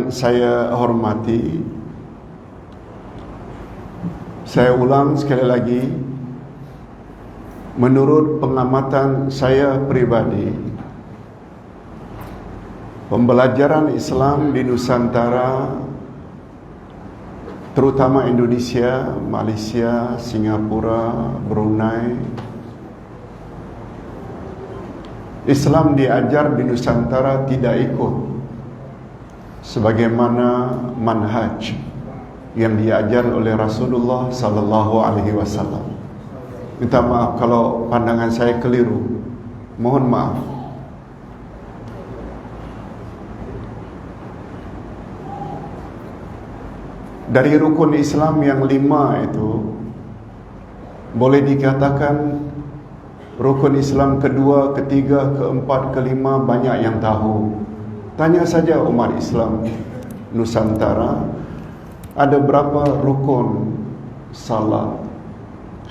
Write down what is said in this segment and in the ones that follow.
yang saya hormati, saya ulang sekali lagi, menurut pengamatan saya pribadi, pembelajaran Islam di Nusantara, terutama Indonesia, Malaysia, Singapura, Brunei, Islam diajar di Nusantara tidak ikut sebagaimana manhaj yang diajar oleh Rasulullah sallallahu alaihi wasallam. Minta maaf kalau pandangan saya keliru. Mohon maaf. Dari rukun Islam yang 5 itu, boleh dikatakan rukun Islam kedua, ketiga, keempat, kelima banyak yang tahu. Tanya saja umat Islam Nusantara, ada berapa rukun salat,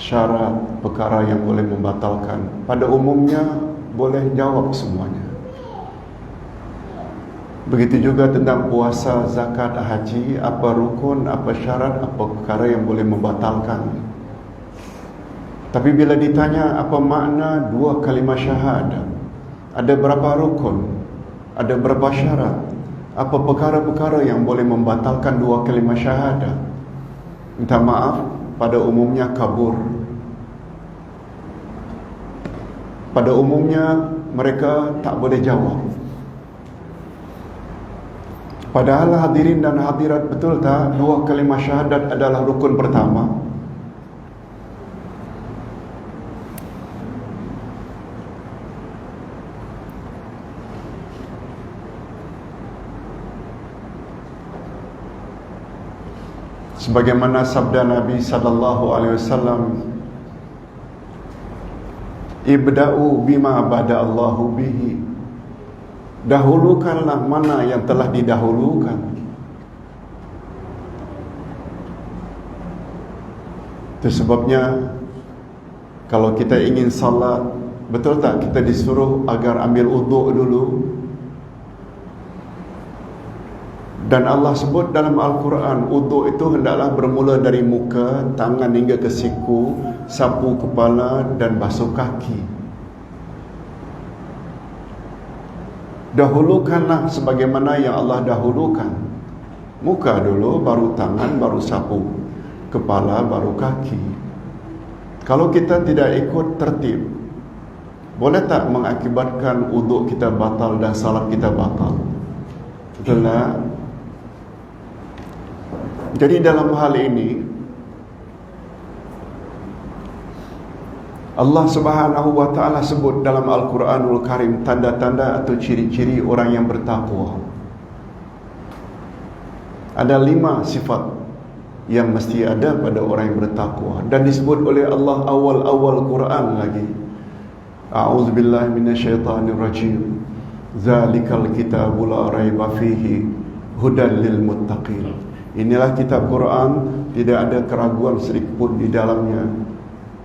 syarat, perkara yang boleh membatalkan. Pada umumnya boleh jawab semuanya. Begitu juga tentang puasa, zakat, haji, apa rukun, apa syarat, apa perkara yang boleh membatalkan. Tapi bila ditanya apa makna 2 kalimah syahadah, ada berapa rukun, ada berapa syarat, apa perkara-perkara yang boleh membatalkan 2 kalimah syahadah, minta maaf, pada umumnya kabur. Pada umumnya mereka tak boleh jawab. Padahal hadirin dan hadirat, betul tak 2 kalimah syahadat adalah rukun pertama? Sebagaimana sabda Nabi sallallahu alaihi wasallam, ibda'u bima bada Allahu bihi. Dahulukanlah mana yang telah didahulukan. Itu sebabnya kalau kita ingin salat, betul tak kita disuruh agar ambil uduk dulu? Dan Allah sebut dalam Al-Quran, uduk itu hendaklah bermula dari muka, tangan hingga ke siku, sapu kepala dan basuh kaki. Dahulukanlah sebagaimana yang Allah dahulukan. Muka dulu, baru tangan, baru sapu kepala, baru kaki. Kalau kita tidak ikut tertib, boleh tak mengakibatkan uduk kita batal dan salat kita batal? Betul tak? Jadi dalam hal ini, Allah Subhanahu wa ta'ala sebut dalam Al-Quranul Karim tanda-tanda atau ciri-ciri orang yang bertakwa. Ada 5 sifat yang mesti ada pada orang yang bertakwa, dan disebut oleh Allah awal-awal Quran lagi. A'udzubillahi minasyaitanirrajim. Zalikal kitabu la raiba fihi hudan lil muttaqin. Inilah kitab Quran, tidak ada keraguan sedikit pun di dalamnya,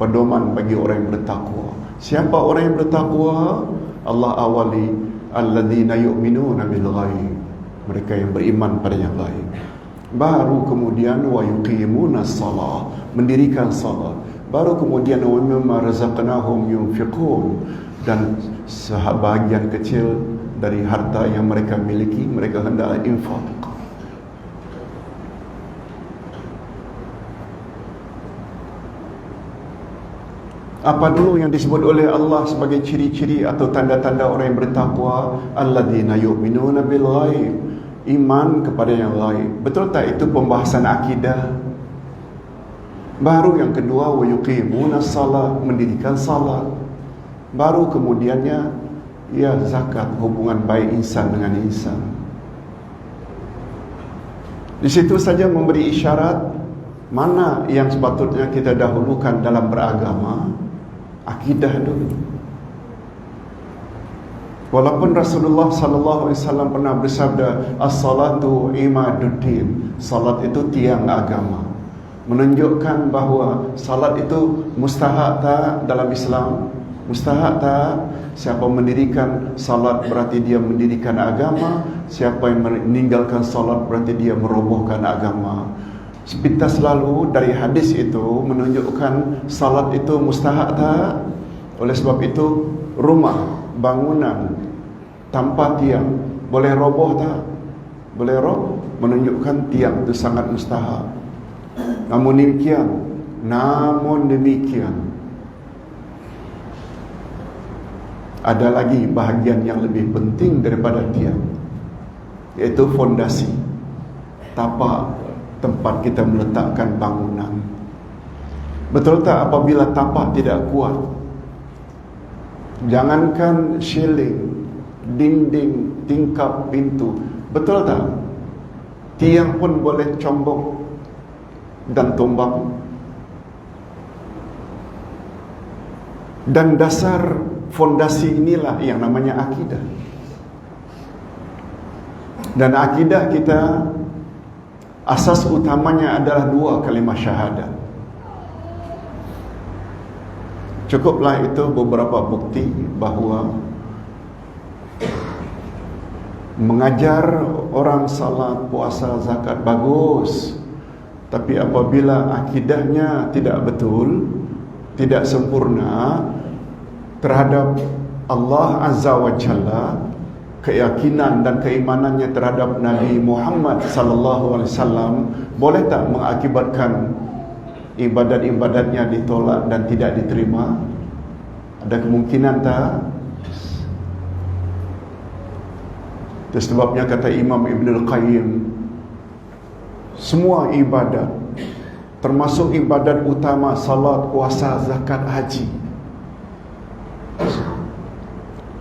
pedoman bagi orang yang bertakwa. Siapa orang yang bertakwa? Allah awali alladzina yu'minuna bil ghaib, mereka yang beriman pada yang gaib. Baru kemudian wa yuqimuna shalah, mendirikan salat. Baru kemudian wa mimma razaqnahum yunfiqun, dan sebahagian kecil dari harta yang mereka miliki mereka hendaklah infak. Apa dulu yang disebut oleh Allah sebagai ciri-ciri atau tanda-tanda orang yang bertakwa? Alladzina yu'minuna bil ghaib, iman kepada yang gaib. Betul tak itu pembahasan akidah? Baru yang kedua, wa yuqimuna shalah, mendirikan salat. Baru kemudiannya ya zakat, hubungan baik insan dengan insan. Di situ saja memberi isyarat mana yang sepatutnya kita dahulukan dalam beragama. Akidah dulu. Walaupun Rasulullah sallallahu alaihi wasallam pernah bersabda, as-salatu imaduddin, salat itu tiang agama, menunjukkan bahawa salat itu mustahak tak dalam Islam? Mustahak tak? Siapa mendirikan salat berarti dia mendirikan agama. Siapa yang meninggalkan salat berarti dia merobohkan agama. Sepintas lalu dari hadis itu menunjukkan salat itu mustahak tak? Oleh sebab itu, rumah, bangunan tanpa tiang boleh roboh tak? Boleh roboh. Menunjukkan tiang itu sangat mustahak. Namun demikian ada lagi bahagian yang lebih penting daripada tiang, iaitu fondasi, tapak tempat kita meletakkan bangunan. Betul tak apabila tapak tidak kuat, jangankan shilling, dinding, tingkap, pintu, betul tak? Tiang pun boleh combok dan tumbang. Dan dasar fondasi inilah yang namanya akidah. Dan akidah kita, asas utamanya adalah 2 kalimah syahadat. Cukuplah itu beberapa bukti bahawa mengajar orang salat, puasa, zakat bagus, tapi apabila akidahnya tidak betul, tidak sempurna terhadap Allah Azza wa Jalla, keyakinan dan keimanannya terhadap Nabi Muhammad sallallahu alaihi wasallam, boleh tak mengakibatkan ibadat-ibadatnya ditolak dan tidak diterima? Ada kemungkinan tak? Itu sebabnya kata Imam Ibn Al-Qayyim, semua ibadat, termasuk ibadat utama salat, puasa, zakat, haji,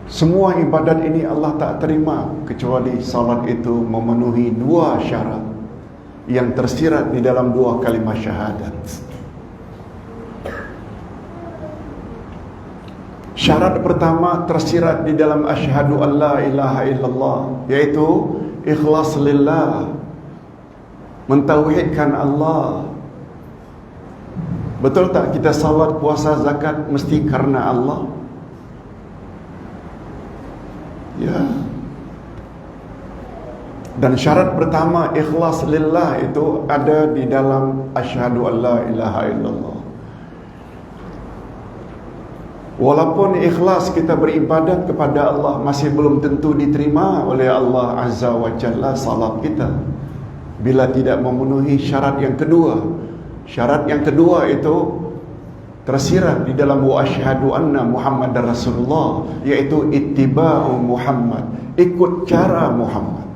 semua ibadat ini Allah tak terima kecuali salat itu memenuhi 2 syarat yang tersirat di dalam 2 kalimah syahadat. Syarat pertama tersirat di dalam asyhadu an la ilaha illallah, yaitu ikhlas lillah, mentauhidkan Allah. Betul tak kita salat, puasa, zakat mesti karena Allah? Ya. Dan syarat pertama ikhlas lillah itu ada di dalam asyhadu an la ilaha illallah. Walaupun ikhlas kita beribadat kepada Allah, masih belum tentu diterima oleh Allah Azza wa Jalla salat kita bila tidak memenuhi syarat yang kedua. Syarat yang kedua itu tersirat di dalam wa asyhadu anna Muhammadar Rasulullah, yaitu ittiba'u Muhammad, ikut cara Muhammad.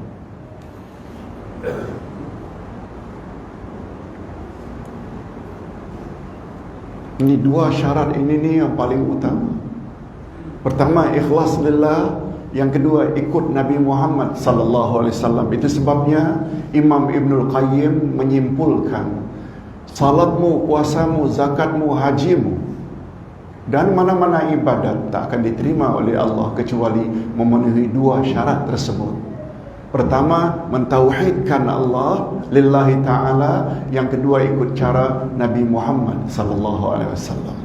Ini 2 syarat ini nih yang paling utama. Pertama ikhlas lillah, yang kedua ikut Nabi Muhammad sallallahu alaihi wasallam. Itu sebabnya Imam Ibnul Qayyim menyimpulkan, salatmu, puasamu, zakatmu, hajimu dan mana-mana ibadat tak akan diterima oleh Allah kecuali memenuhi 2 syarat tersebut. Pertama, mentauhidkan Allah lillahi ta'ala. Yang kedua, ikut cara Nabi Muhammad sallallahu alaihi wasallam.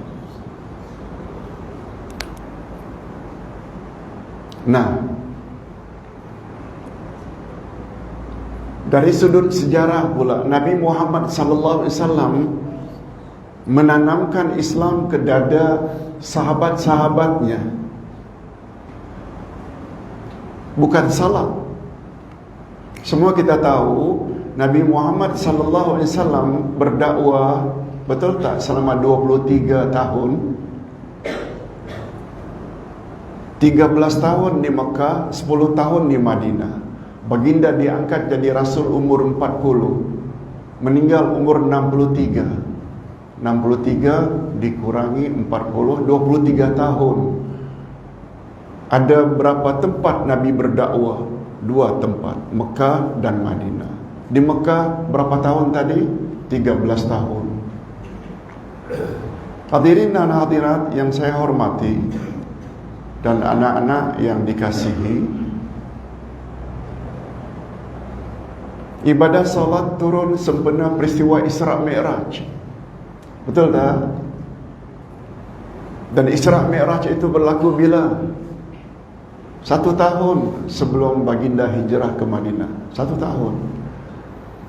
Nah, dari sudut sejarah pula, Nabi Muhammad sallallahu alaihi wasallam menanamkan Islam ke dada sahabat-sahabatnya. Bukan salah. Semua kita tahu Nabi Muhammad sallallahu alaihi wasallam berdakwah, betul tak, selama 23 tahun. 13 tahun di Mekah, 10 tahun di Madinah. Baginda diangkat jadi Rasul umur 40, meninggal umur 63. 63 dikurangi 40, 23 tahun. Ada berapa tempat Nabi berdakwah? 2 tempat, Mekah dan Madinah. Di Mekah berapa tahun tadi? 13 tahun. Hadirin dan hadirat yang saya hormati dan anak-anak yang dikasihi, ibadah salat turun sempena peristiwa Isra Mi'raj. Betul tak? Dan Isra' Mi'raj itu berlaku bila? 1 tahun sebelum baginda hijrah ke Madinah. 1 tahun.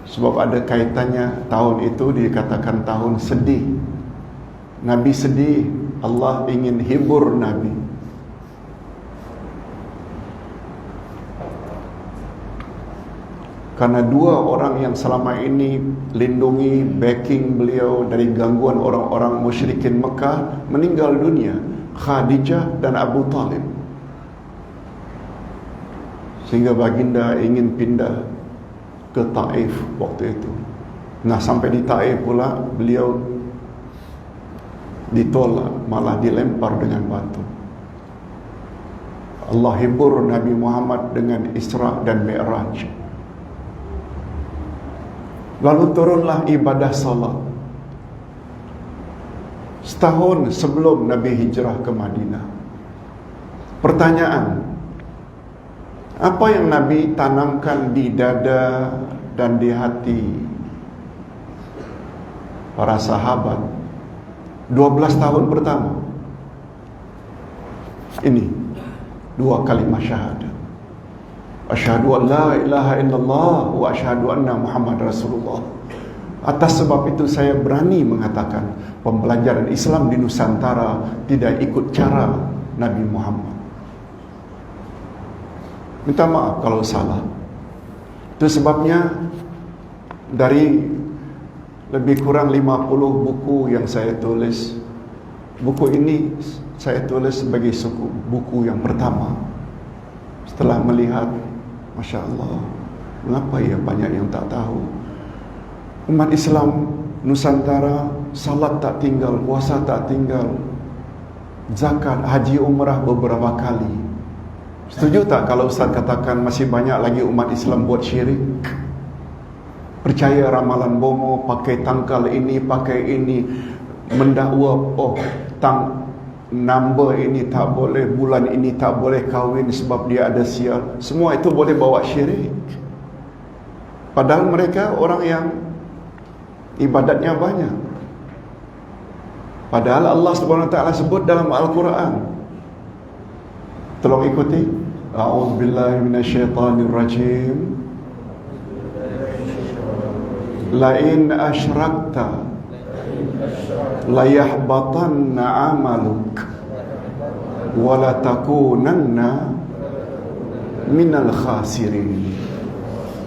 Sebab ada kaitannya, tahun itu dikatakan tahun sedih. Nabi sedih, Allah ingin hibur Nabi. Karena 2 orang yang selama ini lindungi, backing beliau dari gangguan orang-orang musyrikin Mekah meninggal dunia, Khadijah dan Abu Talib. Sehingga baginda ingin pindah ke Taif waktu itu. Nah, sampai di Taif pula beliau ditolak, malah dilempar dengan batu. Allah hibur Nabi Muhammad dengan Isra' dan Mi'raj. Lalu turunlah ibadah salat. Setahun sebelum Nabi hijrah ke Madinah. Pertanyaan, apa yang Nabi tanamkan di dada dan di hati para sahabat 12 tahun pertama? Ini 2 kalimat syahadat. Asyhadu an la ilaha illallah wa asyhadu anna Muhammad Rasulullah. Atas sebab itu saya berani mengatakan pembelajaran Islam di Nusantara tidak ikut cara Nabi Muhammad. Minta maaf kalau salah. Itu sebabnya dari lebih kurang 50 buku yang saya tulis, buku ini saya tulis sebagai buku yang pertama. Setelah melihat, Masya Allah, mengapa ya banyak yang tak tahu. Umat Islam Nusantara salat tak tinggal, puasa tak tinggal, zakat, haji, umrah beberapa kali. Setuju tak kalau Ustaz katakan masih banyak lagi umat Islam buat syirik? Percaya ramalan bomo, pakai tangkal ini, pakai ini, mendakwa, number ini tak boleh, bulan ini tak boleh kahwin sebab dia ada sial. Semua itu boleh bawa syirik. Padahal mereka orang yang ibadatnya banyak. Padahal Allah Subhanahu wa taala sebut dalam Al-Quran. Tolong ikuti. A'udzubillahi minasyaitonir rajim. La in asyrakta la yahbatanna 'amaluk wa la takunanna minal khasirin.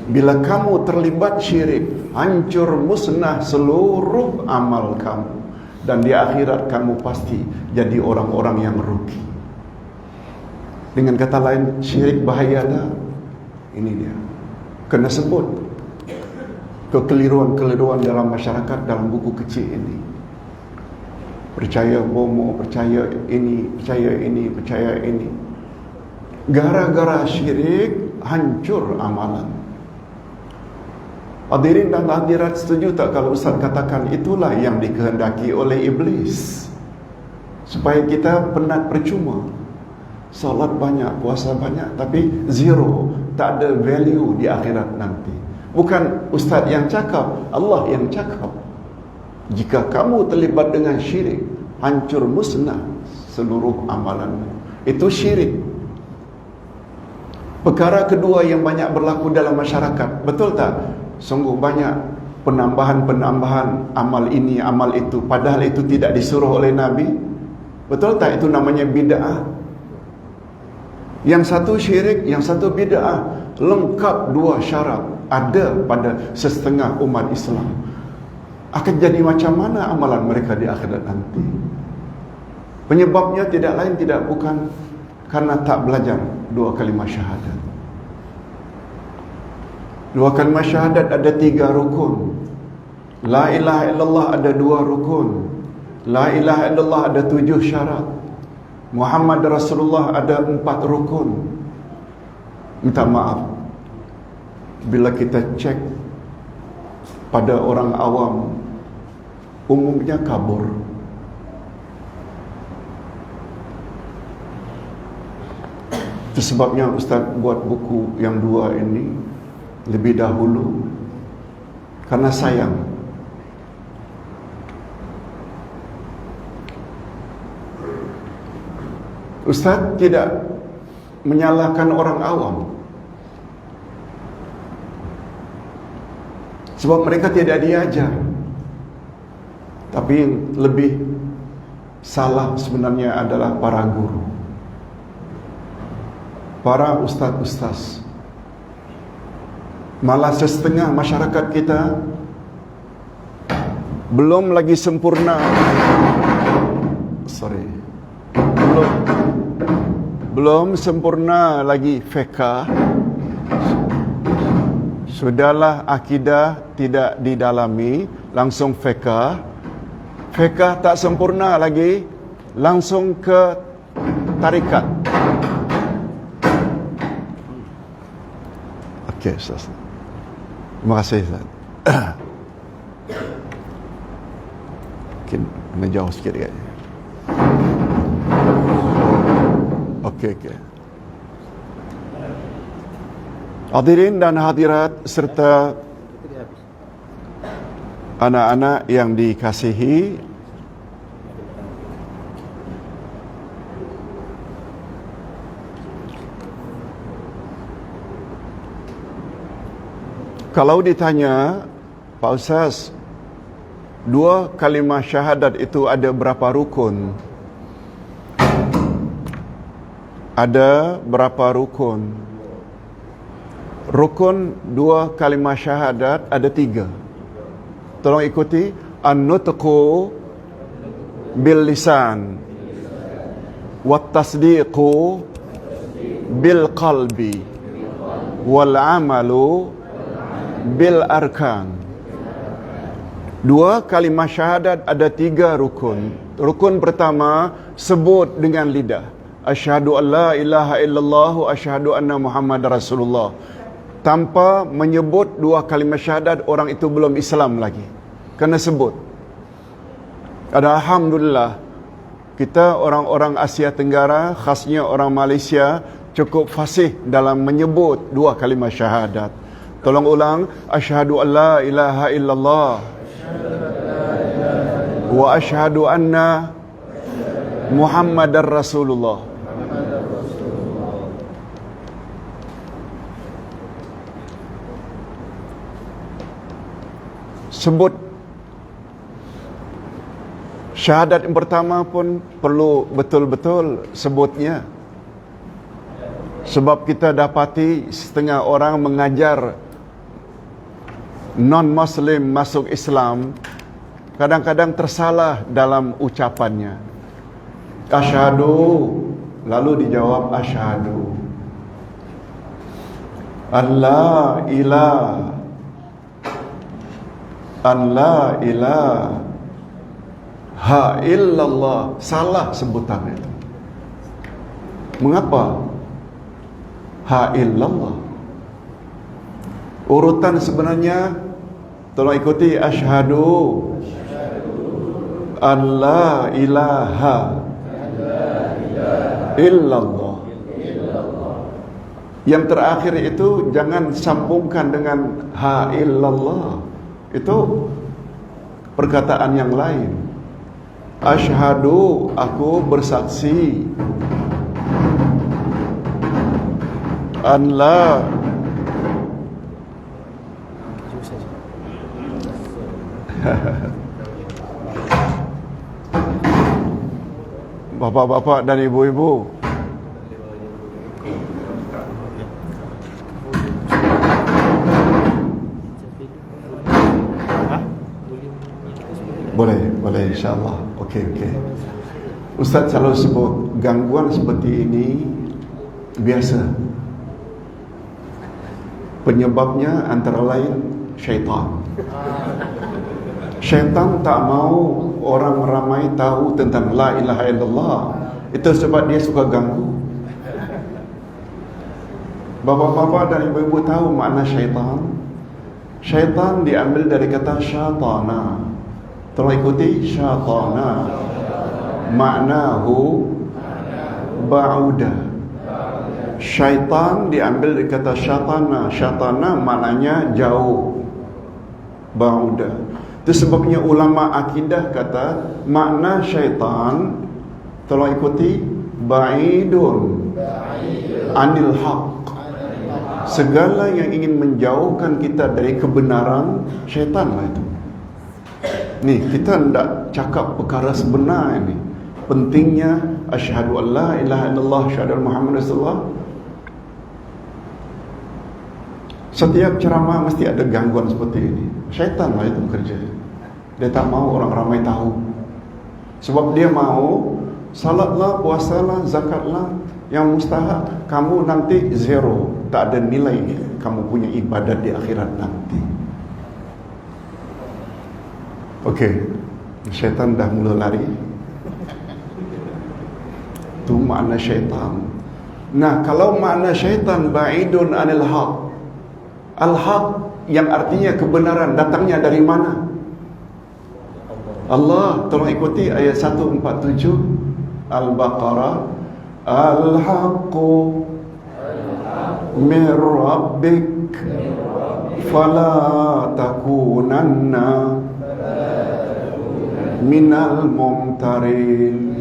Bila kamu terlibat syirik, hancur musnah seluruh amal kamu, dan di akhirat kamu pasti jadi orang-orang yang rugi. Dengan kata lain, syirik bahaya dah. Ini dia. Kena sebut kekeliruan-keliruan dalam masyarakat dalam buku kecil ini. Percaya bomo, percaya ini, percaya ini, percaya ini. Gara-gara syirik hancur amalan. Hadirin dan hadirat, setuju tak kalau Ustaz katakan itulah yang dikehendaki oleh iblis, supaya kita penat percuma. Salat banyak, puasa banyak, tapi zero, tak ada value di akhirat nanti. Bukan Ustaz yang cakap, Allah yang cakap. Jika kamu terlibat dengan syirik, hancur musnah seluruh amalanmu. Itu syirik. Perkara kedua yang banyak berlaku dalam masyarakat, betul tak? Sungguh banyak penambahan-penambahan amal ini, amal itu, padahal itu tidak disuruh oleh Nabi. Betul tak? Itu namanya bid'ah. Yang satu syirik, yang satu bid'ah. Lengkap dua syarat ada pada setengah umat Islam. Akan jadi macam mana amalan mereka di akhirat nanti? Penyebabnya tidak lain tidak bukan karena tak belajar 2 kalimah syahadat. 2 kalimah syahadat ada 3 rukun. La ilaha illallah ada 2 rukun. La ilaha illallah ada 7 syarat. Muhammad Rasulullah ada 4 rukun. Minta maaf, bila kita cek pada orang awam, umumnya kabur. Itu sebabnya Ustaz buat buku yang 2 ini lebih dahulu, karena sayang Ustaz tidak menyalahkan orang awam, sebab mereka tidak diajar. Tapi yang lebih salah sebenarnya adalah para guru, para ustaz-ustaz. Malah setengah masyarakat kita belum lagi sempurna. Belum sempurna lagi fiqh, sudahlah akidah tidak didalami, langsung fiqh tak sempurna lagi, langsung ke tarikat. Okey, Ustaz. Terima kasih, Ustaz. Mungkin kena jauh sikit kayaknya. Okey. Hadirin dan hadirat serta anak-anak yang dikasihi, kalau ditanya, Pak Ustaz, 2 kalimah syahadat itu ada berapa rukun? Ada berapa rukun? Rukun 2 kalimah syahadat ada 3. Tolong ikuti. An-nutqu bil lisan, wat tasdiqu bil qalbi, wal amalu bil arkan. 2 kalimah syahadat ada 3 rukun. Rukun pertama, sebut dengan lidah. Asyhadu an la ilaha illallah wa asyhadu anna Muhammad Rasulullah. Tanpa menyebut 2 kalimah syahadat, orang itu belum Islam lagi. Kena sebut. Alhamdulillah, kita orang-orang Asia Tenggara, khasnya orang Malaysia, cukup fasih dalam menyebut 2 kalimah syahadat. Tolong ulang. Asyhadu an la ilaha illallah wa asyhadu anna Muhammadar Rasulullah. Sebut syahadat yang pertama pun perlu betul-betul sebutnya. Sebab kita dapati setengah orang mengajar non-Muslim masuk Islam, kadang-kadang tersalah dalam ucapannya. Asyhadu, lalu dijawab asyhadu an la ilaha illallah. Salah sebutan itu. Mengapa? Ha illallah. Urutan sebenarnya, tolong ikuti. Asyhadu an la ilaha illallah. Yang terakhir itu jangan sambungkan dengan ha illallah. Itu perkataan yang lain. Asyhadu, aku bersaksi, an la Bapak-bapak dan ibu-ibu, boleh insya-Allah. Okey. Ustaz selalu sebut gangguan seperti ini biasa. Penyebabnya antara lain syaitan. Syaitan tak mau orang ramai tahu tentang la ilaha illallah. Itu sebab dia suka ganggu. Bapak-bapak dan ibu-ibu tahu makna syaitan? Syaitan diambil dari kata syatana. Tolong ikuti. Syatana maknahu ba'uda. Syaitan diambil dari kata syatana. Syatana maknanya jauh, ba'uda. Itu sebabnya ulama akidah kata makna syaitan, tolong ikuti, ba'idun anil haq. Segala yang ingin menjauhkan kita dari kebenaran, syaitan lah itu. Ni, kita tidak cakap perkara sebenar ini. Pentingnya asyhadu an la ilaha illallah, asyhadu anna Muhammad Rasulullah. Setiap ceramah mesti ada gangguan seperti ini. Syaitan lah itu bekerja. Dia tak mau orang ramai tahu. Sebab dia mau salatlah, puasalah, zakatlah yang mustahak, kamu nanti zero, tak ada nilai kamu punya ibadat di akhirat nanti. Okey, syaitan dah mula lari. Itu makna syaitan. Nah, kalau makna syaitan ba'idun anil haq, al-haq yang artinya kebenaran, datangnya dari mana? Allah, tolong ikuti ayat 147 Al-Baqarah. Al-haqqu min rabbik fala takunanna minal mumtarin.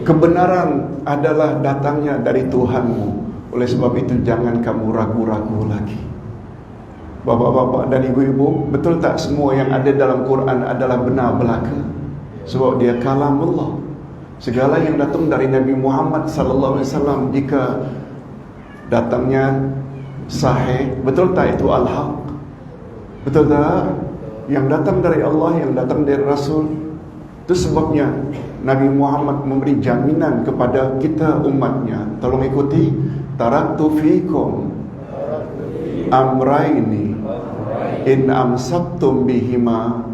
Kebenaran adalah datangnya dari Tuhanmu. Oleh sebab itu jangan kamu ragu-ragu lagi. Bapak-bapak dan ibu-ibu, betul tak semua yang ada dalam Quran adalah benar belaka? Sebab dia kalamullah. Segala yang datang dari Nabi Muhammad sallallahu alaihi wasallam, jika datangnya sahih, betul tak itu al-haq? Betul tak? Yang datang dari Allah, yang datang dari Rasul. Itu sebabnya Nabi Muhammad memberi jaminan kepada kita umatnya. Tolong ikuti. Taraktu fikum amraini in amsaktum bihima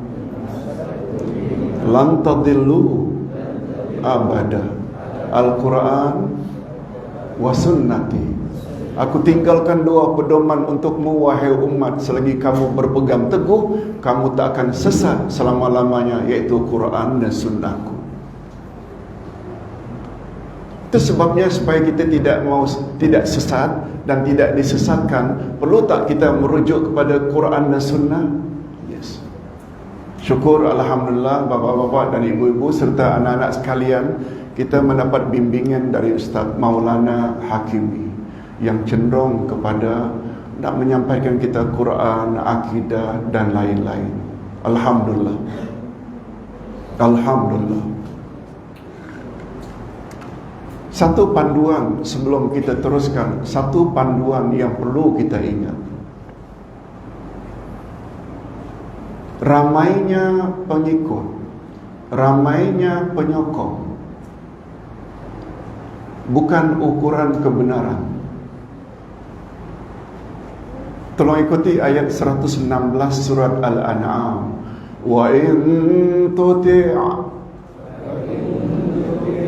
lan tadillu abada. Al-Quran wa sunnati. Aku tinggalkan dua pedoman untukmu wahai umat, selagi kamu berpegang teguh, kamu tak akan sesat selama-lamanya, yaitu Quran dan sunnahku. Itu sebabnya supaya kita tidak sesat dan tidak disesatkan, perlu tak kita merujuk kepada Quran dan sunnah? Yes. Syukur alhamdulillah bapa-bapa dan ibu-ibu serta anak-anak sekalian, kita mendapat bimbingan dari Ustaz Maulana Hakimi yang cenderung kepada nak menyampaikan kita Quran, akidah dan lain-lain. Alhamdulillah. Alhamdulillah. Satu panduan sebelum kita teruskan, satu panduan yang perlu kita ingat. Ramainya pengikut, ramainya penyokong bukan ukuran kebenaran. Tolong ikuti ayat 116 surat Al-An'am. Wa in tuti'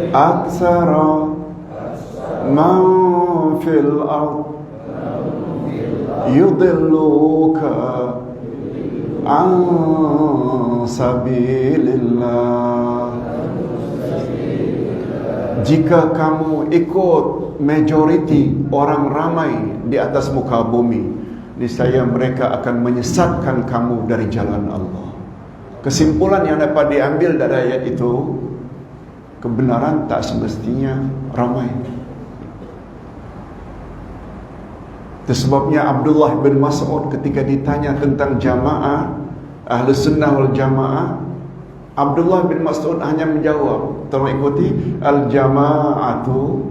aktsara man fil ard yudilluka an sabilillah. Jika kamu ikut majoriti orang ramai di atas muka bumi, niscaya mereka akan menyesatkan kamu dari jalan Allah. Kesimpulan yang dapat diambil dari ayat itu, kebenaran tak semestinya ramai. Itu sebabnya Abdullah bin Mas'ud ketika ditanya tentang jamaah, ahli sunnah wal jamaah, Abdullah bin Mas'ud hanya menjawab, tolong ikuti, al-jama'atu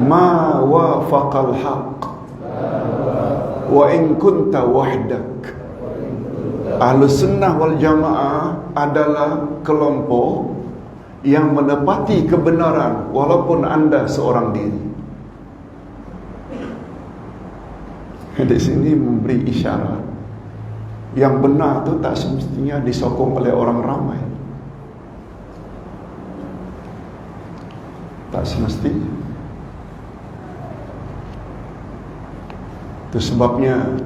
ma wafaqal haqq wa in kunta wahdak. Ahlus sunnah wal jamaah adalah kelompok yang menepati kebenaran walaupun anda seorang diri. Di sini memberi isyarat yang benar itu tak semestinya disokong oleh orang ramai. Tak semestinya. Itu sebabnya,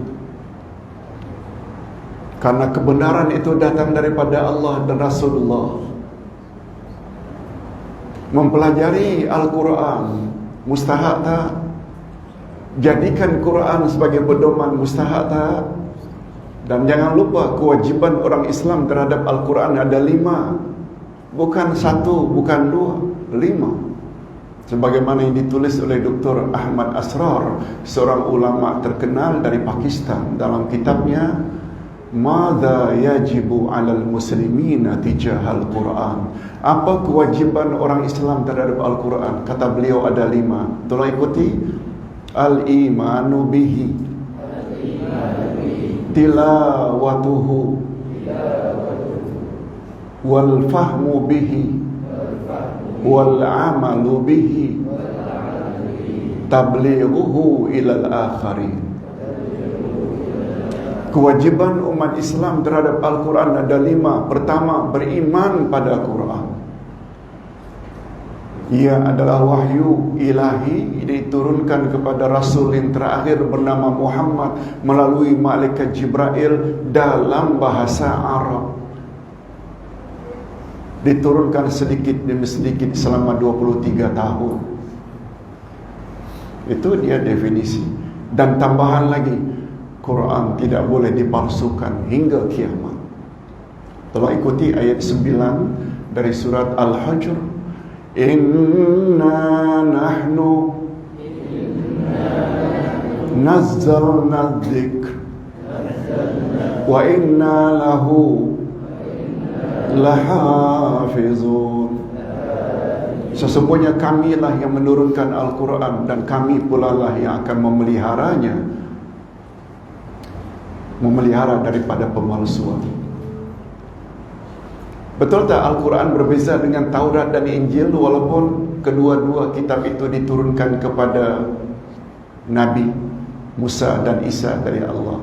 karena kebenaran itu datang daripada Allah dan Rasulullah, mempelajari Al-Quran mustahak tak? Jadikan Quran sebagai pedoman mustahak tak? Dan jangan lupa kewajiban orang Islam terhadap Al-Quran ada 5, bukan 1, bukan 2. Sebagaimana yang ditulis oleh Dr. Ahmad Asrar, seorang ulama terkenal dari Pakistan, dalam kitabnya Madza yajibu 'alal muslimina tijahal Quran. Apa kewajiban orang Islam terhadap Al-Quran? Kata beliau ada 5. Tolong ikuti. Al-imanu bihi, tilawatuhu, wal fahmu bihi, wal amalu bihi, tablighuhu ilal akharin. Kewajiban umat Islam terhadap Al-Quran ada 5. Pertama, beriman pada Quran. Ia adalah wahyu ilahi, diturunkan kepada Rasul yang terakhir bernama Muhammad melalui malaikat Jibril dalam bahasa Arab. Diturunkan sedikit demi sedikit selama 23 tahun. Itu dia definisi. Dan tambahan lagi, Quran tidak boleh dipalsukan hingga kiamat. Tolong ikuti ayat 9 dari surat Al-Hujr. Inna nahnu nazzalna dzikr wa inna lahu lahafizun. Sesungguhnya kamilah yang menurunkan Al-Quran dan kami pula lah yang akan memeliharanya, memelihara daripada pemalsuan. Betul tak Al-Quran berbeza dengan Taurat dan Injil, walaupun kedua-dua kitab itu diturunkan kepada Nabi Musa dan Isa dari Allah.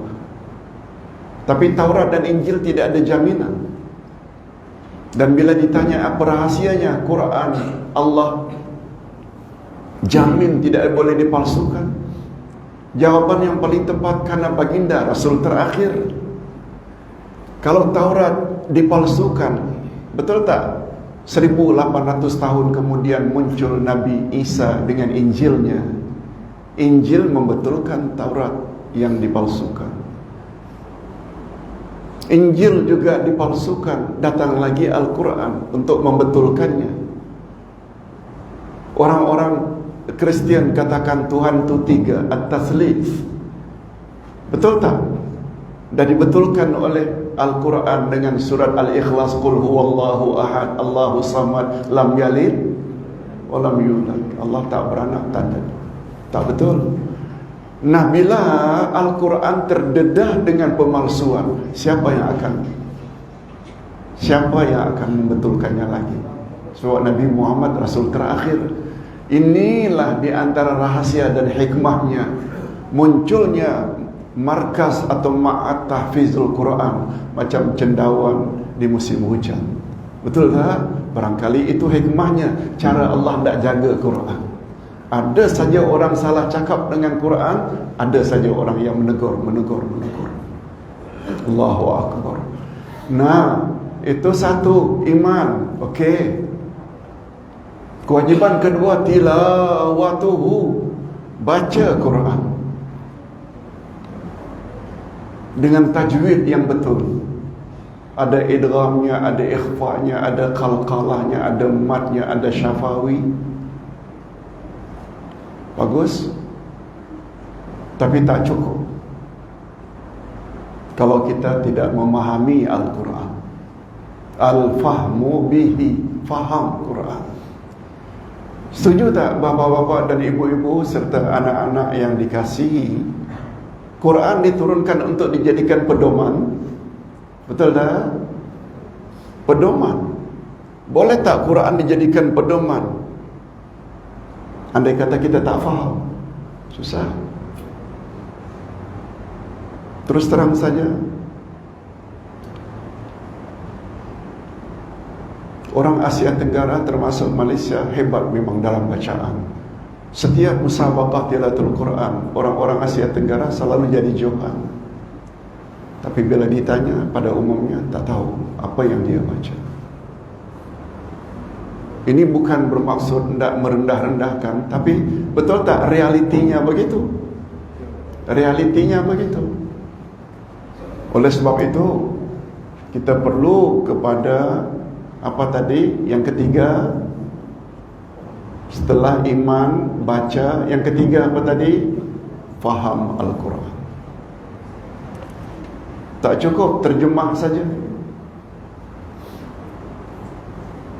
Tapi Taurat dan Injil tidak ada jaminan. Dan bila ditanya apa rahasianya Quran, Allah jamin tidak boleh dipalsukan. Jawaban yang paling tepat, karena baginda Rasul terakhir. Kalau Taurat dipalsukan, betul tak? 1800 tahun kemudian muncul Nabi Isa dengan Injilnya. Injil membetulkan Taurat yang dipalsukan. Injil juga dipalsukan, datang lagi Al-Quran untuk membetulkannya. Orang-orang Kristian katakan Tuhan itu 3, at-taslits. Betul tak? Dan dibetulkan oleh Al-Quran dengan surat Al-Ikhlas, Qul huwallahu ahad, Allahu samad, lam yalid wa lam yulad. Allah tak beranak, tak betul. Nah, bila Al-Quran terdedah dengan pemalsuan, siapa yang akan membetulkannya lagi? Sebab Nabi Muhammad Rasul terakhir. Inilah di antara rahasia dan hikmahnya munculnya markas atau ma'at tahfizul Quran, macam cendawan di musim hujan. Betul tak? Barangkali itu hikmahnya, cara Allah tidak jaga Quran. Ada saja orang salah cakap dengan Quran, ada saja orang yang menegur. Allahu Akbar. Nah, itu satu, iman. Okey. Kewajiban kedua, tilawatuhu, baca Quran dengan tajwid yang betul. Ada idghamnya, ada ikhfa'nya, ada qalqalahnya, ada matnya, ada syafawi. Bagus. Tapi tak cukup kalau kita tidak memahami Al-Quran. Al-fahmu bihi, faham Quran. Setuju tak bapa-bapa dan ibu-ibu serta anak-anak yang dikasihi? Quran diturunkan untuk dijadikan pedoman. Betul tak? Pedoman. Boleh tak Quran dijadikan pedoman? Andai kata kita tak faham, susah. Terus terang saja, orang Asia Tenggara termasuk Malaysia hebat memang dalam bacaan. Setiap musabaqah tilawatul Quran, orang-orang Asia Tenggara selalu jadi johan. Tapi bila ditanya, pada umumnya tak tahu apa yang dia baca. Ini bukan bermaksud hendak merendah-rendahkan, tapi betul tak realitinya begitu? Realitinya begitu. Oleh sebab itu, kita perlu kepada apa tadi? Yang ketiga, Setelah iman, baca. Yang ketiga apa tadi? Faham Al-Quran. Tak cukup terjemah saja.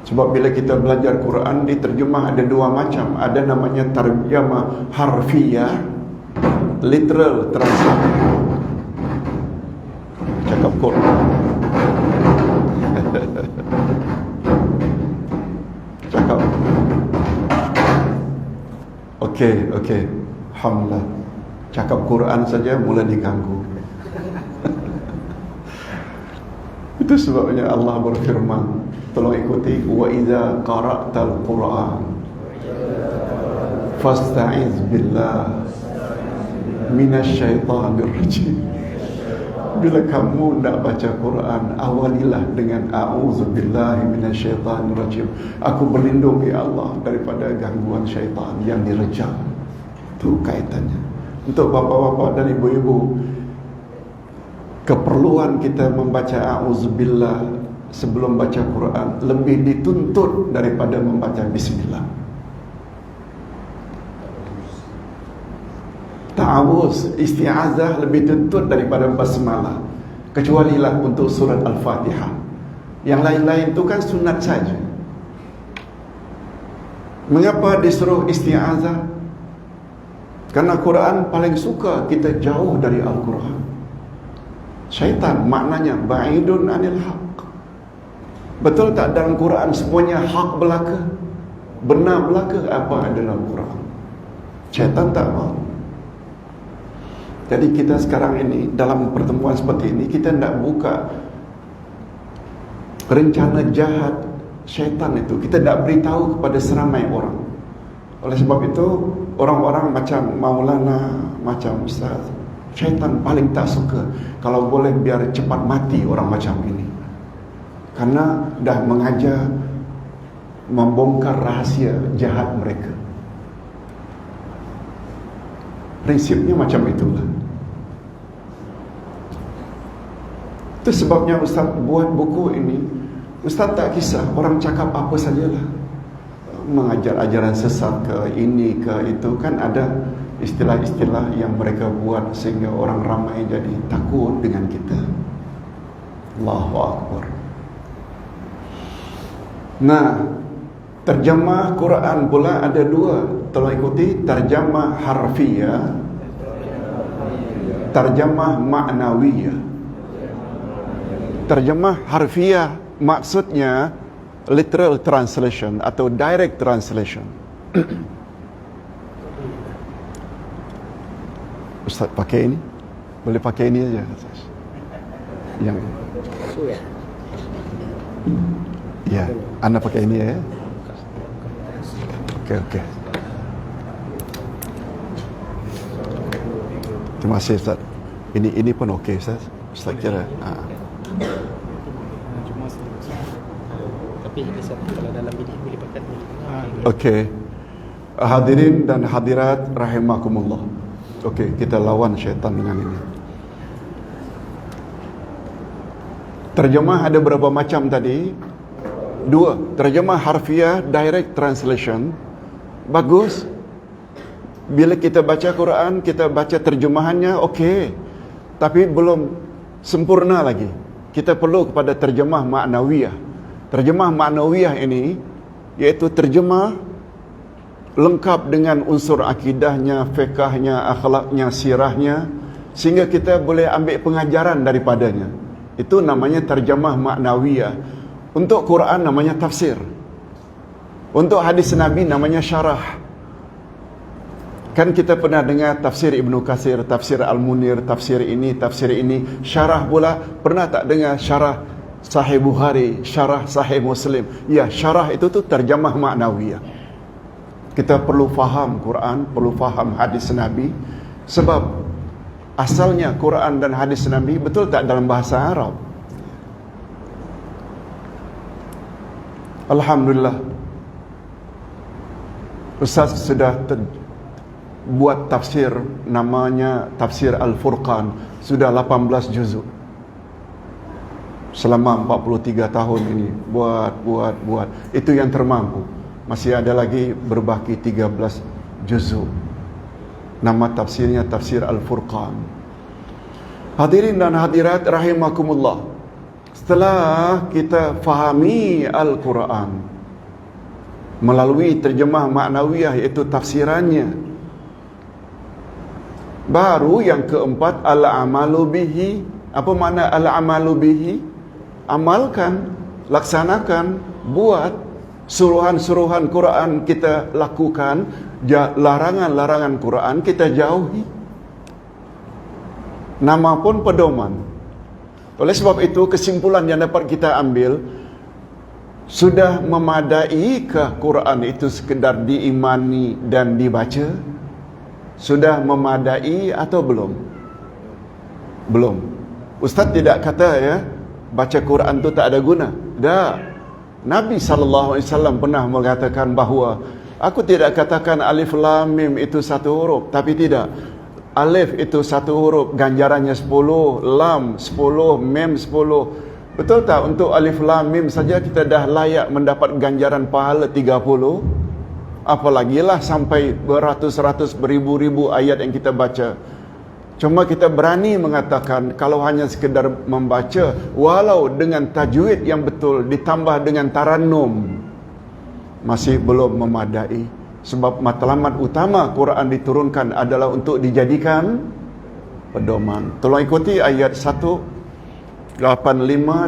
Sebab bila kita belajar Quran, diterjemah ada dua macam. Ada namanya terjemah harfiah, literal translation. Cakap Quran. Cakap. Okey. Alhamdulillah. Cakap Quran saja mula diganggu. Itu sebabnya Allah berfirman, tolong ikuti, wa idza qara'tal Quran fasta'iz billah minasyaitonir rajim. Bila kamu nak baca Quran, awalilah dengan a'udzubillahi minasyaitonir rajim. Aku berlindung ya Allah daripada gangguan syaitan yang direjam. Itu kaitannya. Untuk bapa-bapa dan ibu-ibu, keperluan kita membaca a'udzubillah sebelum baca Quran lebih dituntut daripada membaca bismillah. Ta'awuz, isti'azah lebih tuntut daripada basmalah, kecualilah untuk surat Al-Fatihah. Yang lain-lain itu kan sunat saja. Mengapa disuruh isti'azah? Karena Quran paling suka kita jauh dari Al-Quran. Syaitan maknanya ba'idun anil haq. Betul tak dalam Quran semuanya hak belaka? Benar belaka apa ada dalam Quran? Syaitan tak mau. Jadi kita sekarang ini dalam pertemuan seperti ini, kita nak buka rencana jahat syaitan itu. Kita nak beritahu kepada seramai orang. Oleh sebab itu, orang-orang macam Maulana, macam Ustaz, syaitan paling tak suka kalau boleh biar cepat mati orang macam ini. Karena dah mengajar membongkar rahasia jahat mereka. Prinsipnya macam itulah. Itu sebabnya Ustaz buat buku ini. Ustaz tak kisah orang cakap apa sajalah, mengajar ajaran sesat ke ini ke itu, kan ada istilah-istilah yang mereka buat sehingga orang ramai jadi takut dengan kita. Allahu Akbar. Nah, terjemah Quran pula ada dua. Tolong ikuti, terjemah harfiah, terjemah maknawiyah. Terjemah harfiah maksudnya literal translation atau direct translation. Ustaz pakai ini? Boleh pakai ini aja. Yang ya, anda pakai ini ya. Okey. Terima kasih Ustaz. Ini pun okey Ustaz. Ustaz kira. Kalau dalam ini boleh pakai ni. Okey. Hadirin dan hadirat rahimakumullah. Okey, kita lawan syaitan dengan ini. Terjemah ada berapa macam tadi? Dua. Terjemah harfiah, direct translation. Bagus. Bila kita baca Quran, kita baca terjemahannya, okey. Tapi belum sempurna lagi. Kita perlu kepada terjemah maknawiyah. Terjemah maknawiyah ini iaitu terjemah lengkap dengan unsur akidahnya, fiqahnya, akhlaknya, sirahnya, sehingga kita boleh ambil pengajaran daripadanya. Itu namanya terjemah maknawiyah. Untuk Quran namanya tafsir. Untuk hadis Nabi namanya syarah. Kan kita pernah dengar tafsir Ibnu Katsir, tafsir Al-Munir, tafsir ini, tafsir ini. Syarah pula, pernah tak dengar syarah Sahih Bukhari, syarah Sahih Muslim? Ya, syarah itu tu terjemah maknawiyah. Kita perlu faham Quran, perlu faham hadis Nabi. Sebab asalnya Quran dan hadis Nabi betul tak dalam bahasa Arab. Alhamdulillah, Ustaz sudah buat tafsir, namanya Tafsir Al-Furqan, sudah 18 juzuk. Selama 43 tahun ini buat. Itu yang termampu. Masih ada lagi berbaki 13 juzuk. Nama tafsirnya Tafsir Al-Furqan. Hadirin dan hadirat rahimakumullah. Setelah kita fahami Al-Quran melalui terjemah maknawiyah, iaitu tafsirannya, baru yang keempat, al-amalu bihi. Apa makna al-amalu bihi? Amalkan, laksanakan, buat. Suruhan-suruhan Quran kita lakukan, larangan-larangan Quran kita jauhi. Nama pun pedoman. Oleh sebab itu, kesimpulan yang dapat kita ambil, sudah memadai ke Quran itu sekedar diimani dan dibaca? Sudah memadai atau belum? Belum. Ustaz tidak kata ya, baca Quran itu tak ada guna. Tak. Nabi SAW pernah mengatakan bahawa, aku tidak katakan alif lam mim itu satu huruf, tapi tidak. Alif itu satu huruf, ganjarannya 10, lam 10, mim 10. Betul tak? Untuk alif lam mim saja kita dah layak mendapat ganjaran pahala 30. Apalagilah sampai beratus-ratus, beribu-ribu ayat yang kita baca. Cuma kita berani mengatakan, kalau hanya sekedar membaca, walau dengan tajwid yang betul, ditambah dengan tarannum, masih belum memadai. Sebab matlamat utama Quran diturunkan adalah untuk dijadikan pedoman. Tolong ikuti ayat 185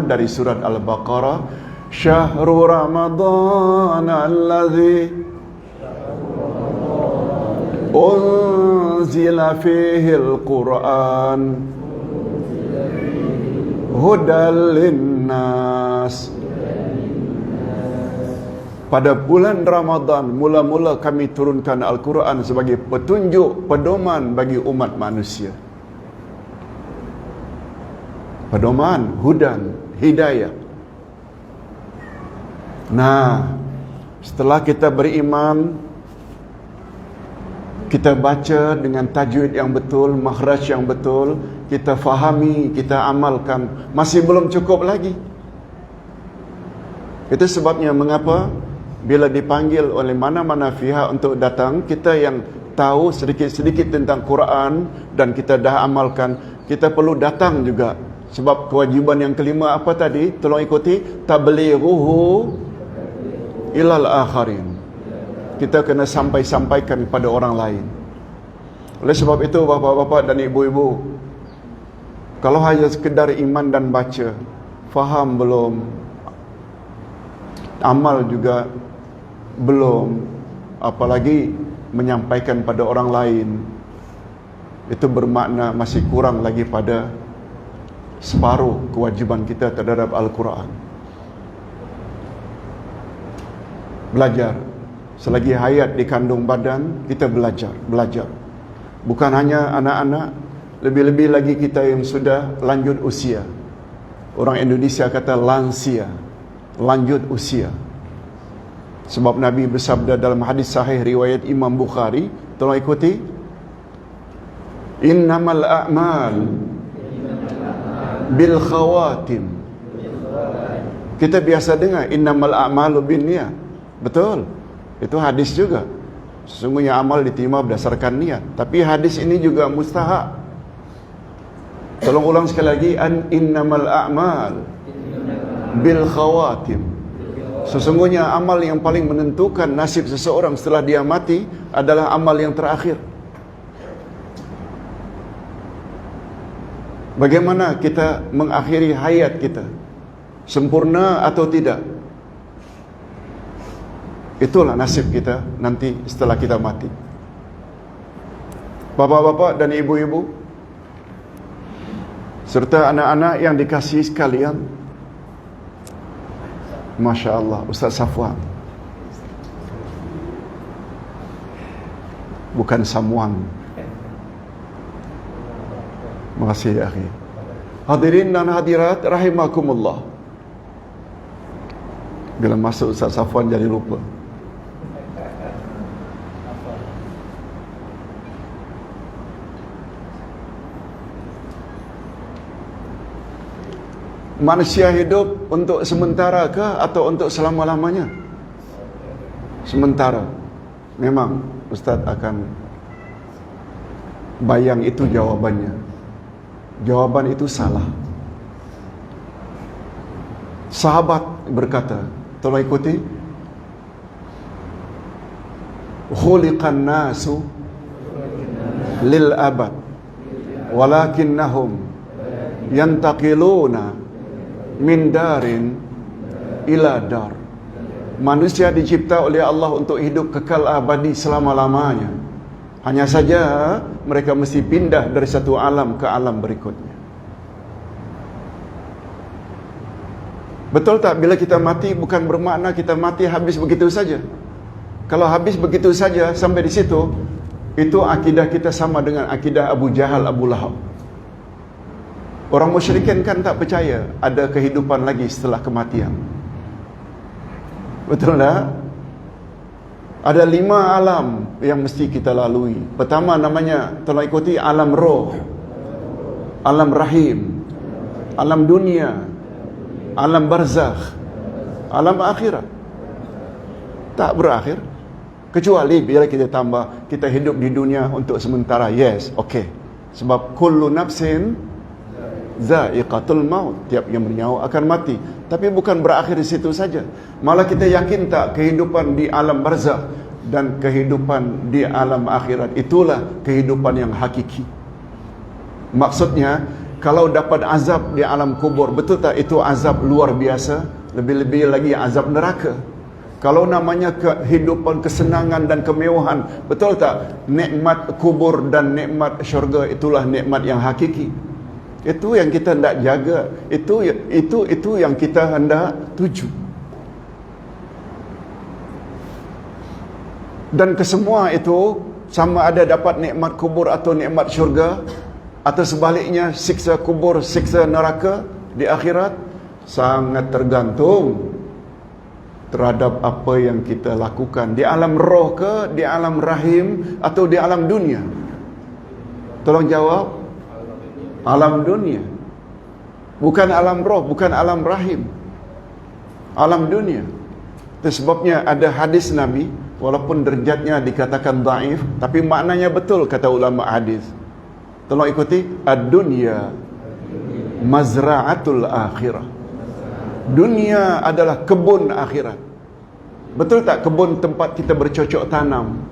dari surat Al-Baqarah. Syahrul Ramadan alladzi unzila fihi al-Quran hudal linnas. Pada bulan Ramadan mula-mula kami turunkan Al-Quran sebagai petunjuk, pedoman bagi umat manusia. Pedoman, hudan, hidayah. Nah, setelah kita beriman, kita baca dengan tajwid yang betul, makhraj yang betul, kita fahami, kita amalkan, masih belum cukup lagi. Itu sebabnya mengapa bila dipanggil oleh mana-mana pihak untuk datang, kita yang tahu sedikit-sedikit tentang Quran dan kita dah amalkan, kita perlu datang juga. Sebab kewajiban yang kelima apa tadi? Tolong ikuti. Tablighuhu ilal akharin. Kita kena sampaikan kepada orang lain. Oleh sebab itu, bapa-bapa dan ibu-ibu, kalau hanya sekedar iman dan baca, faham belum, amal juga belum, apalagi menyampaikan pada orang lain, itu bermakna masih kurang lagi pada separuh kewajiban kita terhadap Al-Quran. Belajar. Selagi hayat di kandung badan, kita belajar. Bukan hanya anak-anak, lebih-lebih lagi kita yang sudah lanjut usia. Orang Indonesia kata lansia, lanjut usia. Sebab Nabi bersabda dalam hadis sahih riwayat Imam Bukhari, tolong ikuti. Innamal a'mal bil khawatim. Kita biasa dengar innamal a'malu binniyat. Betul. Itu hadis juga. Sesungguhnya amal diterima berdasarkan niat. Tapi hadis ini juga mustahab. Tolong ulang sekali lagi. Innamal a'mal bil khawatim. Sesungguhnya amal yang paling menentukan nasib seseorang setelah dia mati adalah amal yang terakhir. Bagaimana kita mengakhiri hayat kita? Sempurna atau tidak? Itulah nasib kita nanti setelah kita mati. Bapak-bapak dan ibu-ibu, serta anak-anak yang dikasihi sekalian, Masya Allah, Ustaz Safwan, bukan Samuan. Terima kasih ya akhi. Hadirin dan hadirat rahimakumullah. Bila masuk Ustaz Safwan jadi lupa. Manusia hidup untuk sementara ke atau untuk selama-lamanya? Sementara memang Ustaz akan bayang itu jawabannya. Jawaban itu salah. Sahabat berkata, tolong ikuti, khuliqan nasu lil abad walakinnahum yantaqiluna min darin ila dar. Manusia dicipta oleh Allah untuk hidup kekal abadi selama-lamanya. Hanya saja mereka mesti pindah dari satu alam ke alam berikutnya. Betul tak? Bila kita mati bukan bermakna kita mati habis begitu saja. Kalau habis begitu saja sampai di situ, itu akidah kita sama dengan akidah Abu Jahal, Abu Lahab. Orang musyrikin kan tak percaya ada kehidupan lagi setelah kematian. Betul tak? Ada 5 alam yang mesti kita lalui. Pertama namanya, tolong ikuti, alam roh, alam rahim, alam dunia, alam barzakh, alam akhirat. Tak berakhir. Kecuali bila kita tambah, kita hidup di dunia untuk sementara. Yes, okey. Sebab kullu nafsin za'iqatul maut. Tiap yang bernyawa akan mati. Tapi bukan berakhir di situ saja. Malah kita yakin tak kehidupan di alam barzakh dan kehidupan di alam akhirat itulah kehidupan yang hakiki. Maksudnya, kalau dapat azab di alam kubur, betul tak itu azab luar biasa? Lebih-lebih lagi azab neraka. Kalau namanya kehidupan, kesenangan dan kemewahan, betul tak? Nikmat kubur dan nikmat syurga itulah nikmat yang hakiki. Itu yang kita hendak jaga. Itu yang kita hendak tuju. Dan kesemua itu, sama ada dapat nikmat kubur atau nikmat syurga, atau sebaliknya siksa kubur, siksa neraka di akhirat, sangat tergantung terhadap apa yang kita lakukan di alam roh ke, di alam rahim, atau di alam dunia. Tolong jawab. Alam dunia. Bukan alam roh, bukan alam rahim. Alam dunia. Itu sebabnya ada hadis Nabi, walaupun derajatnya dikatakan dhaif, tapi maknanya betul kata ulama hadis. Tolong ikuti, ad-dunya mazra'atul akhirah. Dunia adalah kebun akhirat. Betul tak kebun tempat kita bercocok tanam?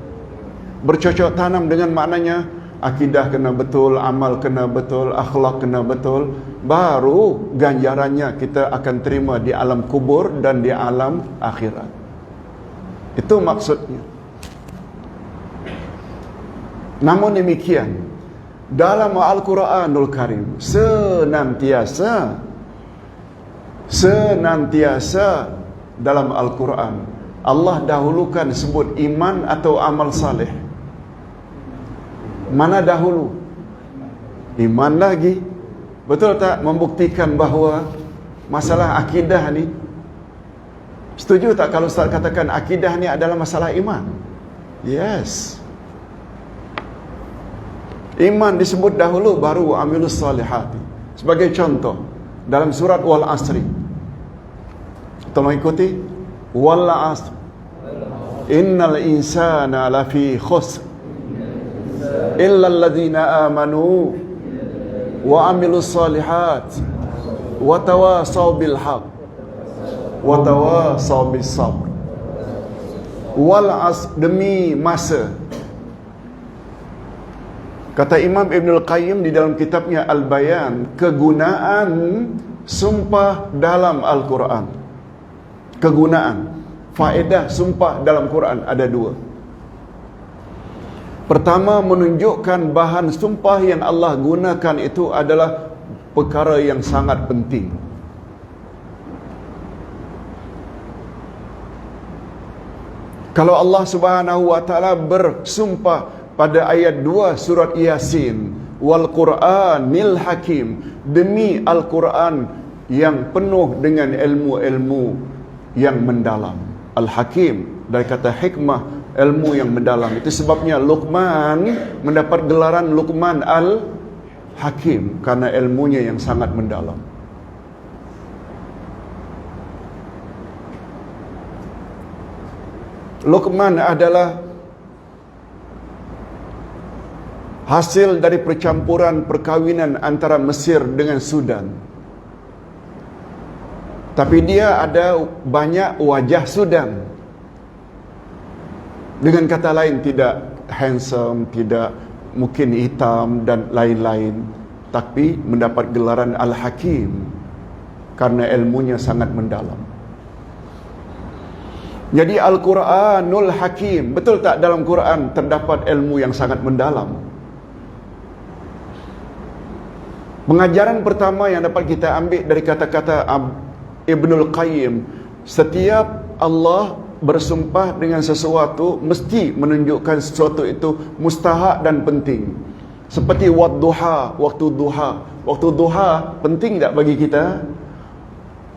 Bercocok tanam dengan maknanya akidah kena betul, amal kena betul, akhlak kena betul, baru ganjarannya kita akan terima di alam kubur dan di alam akhirat. Itu maksudnya. Namun demikian, dalam Al-Quranul Karim senantiasa dalam Al-Quran Allah dahulukan sebut iman atau amal saleh. Mana dahulu? Iman lagi. Betul tak? Membuktikan bahawa masalah akidah ni, setuju tak kalau Ustaz katakan akidah ni adalah masalah iman? Yes. Iman disebut dahulu, baru amilus salihati. Sebagai contoh, dalam surat Wal Asri, tolong ikuti, Wal Asr innal insana lafi khusr illa alladhina amanu wa amilus salihat wa tawasaw bil haq wa tawasaw bis sabr. Wal Asr, demi masa. Kata Imam Ibn Al-Qayyim di dalam kitabnya Al-Bayan, kegunaan sumpah dalam Al-Quran. Kegunaan, faedah sumpah dalam Quran ada 2. Pertama, menunjukkan bahan sumpah yang Allah gunakan itu adalah perkara yang sangat penting. Kalau Allah Subhanahu wa taala bersumpah pada ayat 2 surat Yasin, wal Qur'anil Hakim, demi Al-Quran yang penuh dengan ilmu-ilmu yang mendalam. Al-Hakim dari kata hikmah, ilmu yang mendalam. Itu sebabnya Luqman mendapat gelaran Luqman Al-Hakim, karena ilmunya yang sangat mendalam. Luqman adalah hasil dari percampuran perkawinan antara Mesir dengan Sudan. Tapi dia ada banyak wajah Sudan. Dengan kata lain, tidak handsome, tidak mungkin hitam dan lain-lain, tapi mendapat gelaran Al-Hakim karena ilmunya sangat mendalam. Jadi Al-Quranul Hakim, betul tak dalam Quran terdapat ilmu yang sangat mendalam? Pengajaran pertama yang dapat kita ambil dari kata-kata Ibnul Qayyim, setiap Allah bersumpah dengan sesuatu mesti menunjukkan sesuatu itu mustahak dan penting. Seperti wadduha, waktu duha. Waktu duha penting tak bagi kita?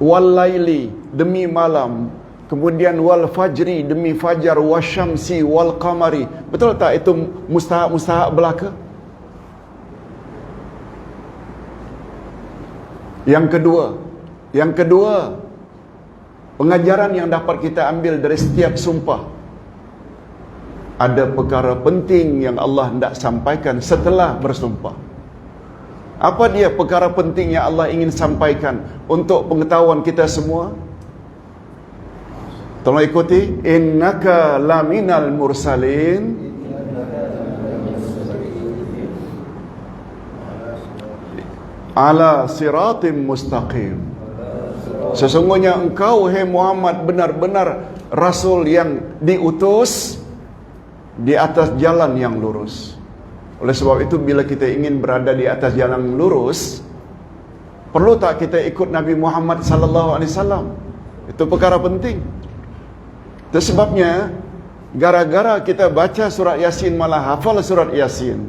Wal laili, demi malam. Kemudian wal fajri, demi fajar. Wasyamsi wal qamari. Betul tak itu mustahak belaka? Yang kedua, pengajaran yang dapat kita ambil dari setiap sumpah, ada perkara penting yang Allah hendak sampaikan setelah bersumpah. Apa dia perkara penting yang Allah ingin sampaikan untuk pengetahuan kita semua? Tolong ikuti. Innaka laminal mursalin ala siratim mustaqim. Sesungguhnya engkau, hai Muhammad, benar-benar Rasul yang diutus di atas jalan yang lurus. Oleh sebab itu, bila kita ingin berada di atas jalan lurus, perlu tak kita ikut Nabi Muhammad sallallahu alaihi wasallam? Itu perkara penting. Itu sebabnya, gara-gara kita baca surat Yasin malah hafal surat Yasin,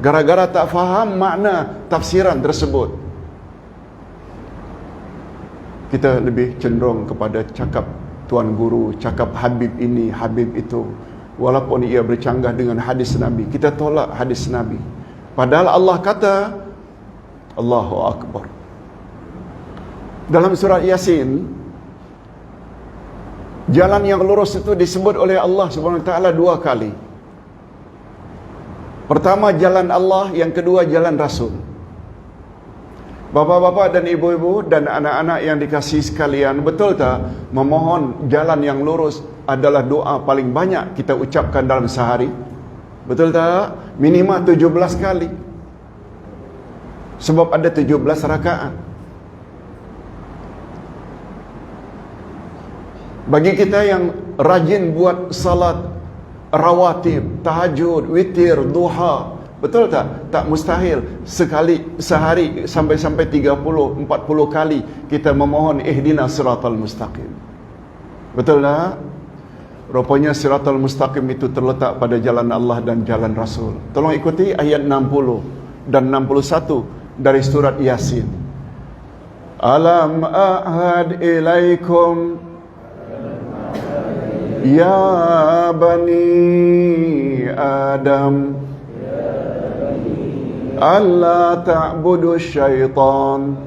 gara-gara tak faham makna tafsiran tersebut, kita lebih cenderung kepada cakap Tuan Guru, cakap Habib ini, Habib itu. Walaupun ia bercanggah dengan hadis Nabi, kita tolak hadis Nabi. Padahal Allah kata, Allahu Akbar. Dalam surat Yasin, jalan yang lurus itu disebut oleh Allah Subhanahu Wa Taala 2 kali. Pertama jalan Allah, yang kedua jalan Rasul. Bapa-bapa dan ibu-ibu dan anak-anak yang dikasihi sekalian, betul tak memohon jalan yang lurus adalah doa paling banyak kita ucapkan dalam sehari? Betul tak? Minimal 17 kali. Sebab ada 17 rakaat. Bagi kita yang rajin buat salat rawatib, tahajud, witir, duha, betul tak? Tak mustahil sekali sehari sampai 30-40 kali kita memohon ihdinas siratal mustaqim. Betul tak? Rupanya siratal mustaqim itu terletak pada jalan Allah dan jalan Rasul. Tolong ikuti ayat 60 dan 61 dari surat Yasin. Alam a'had ilaikum ya bani Adam alla ta'budu syaitan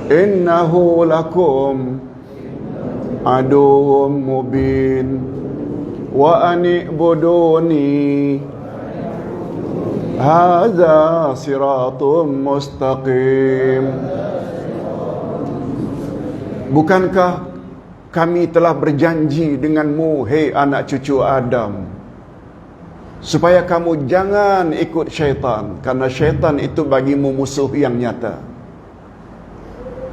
innahu lakum aduwwum mubin wa ani'buduni hadza siratum mustaqim. Bukankah kami telah berjanji denganmu, hei anak cucu Adam, supaya kamu jangan ikut syaitan, karena syaitan itu bagimu musuh yang nyata.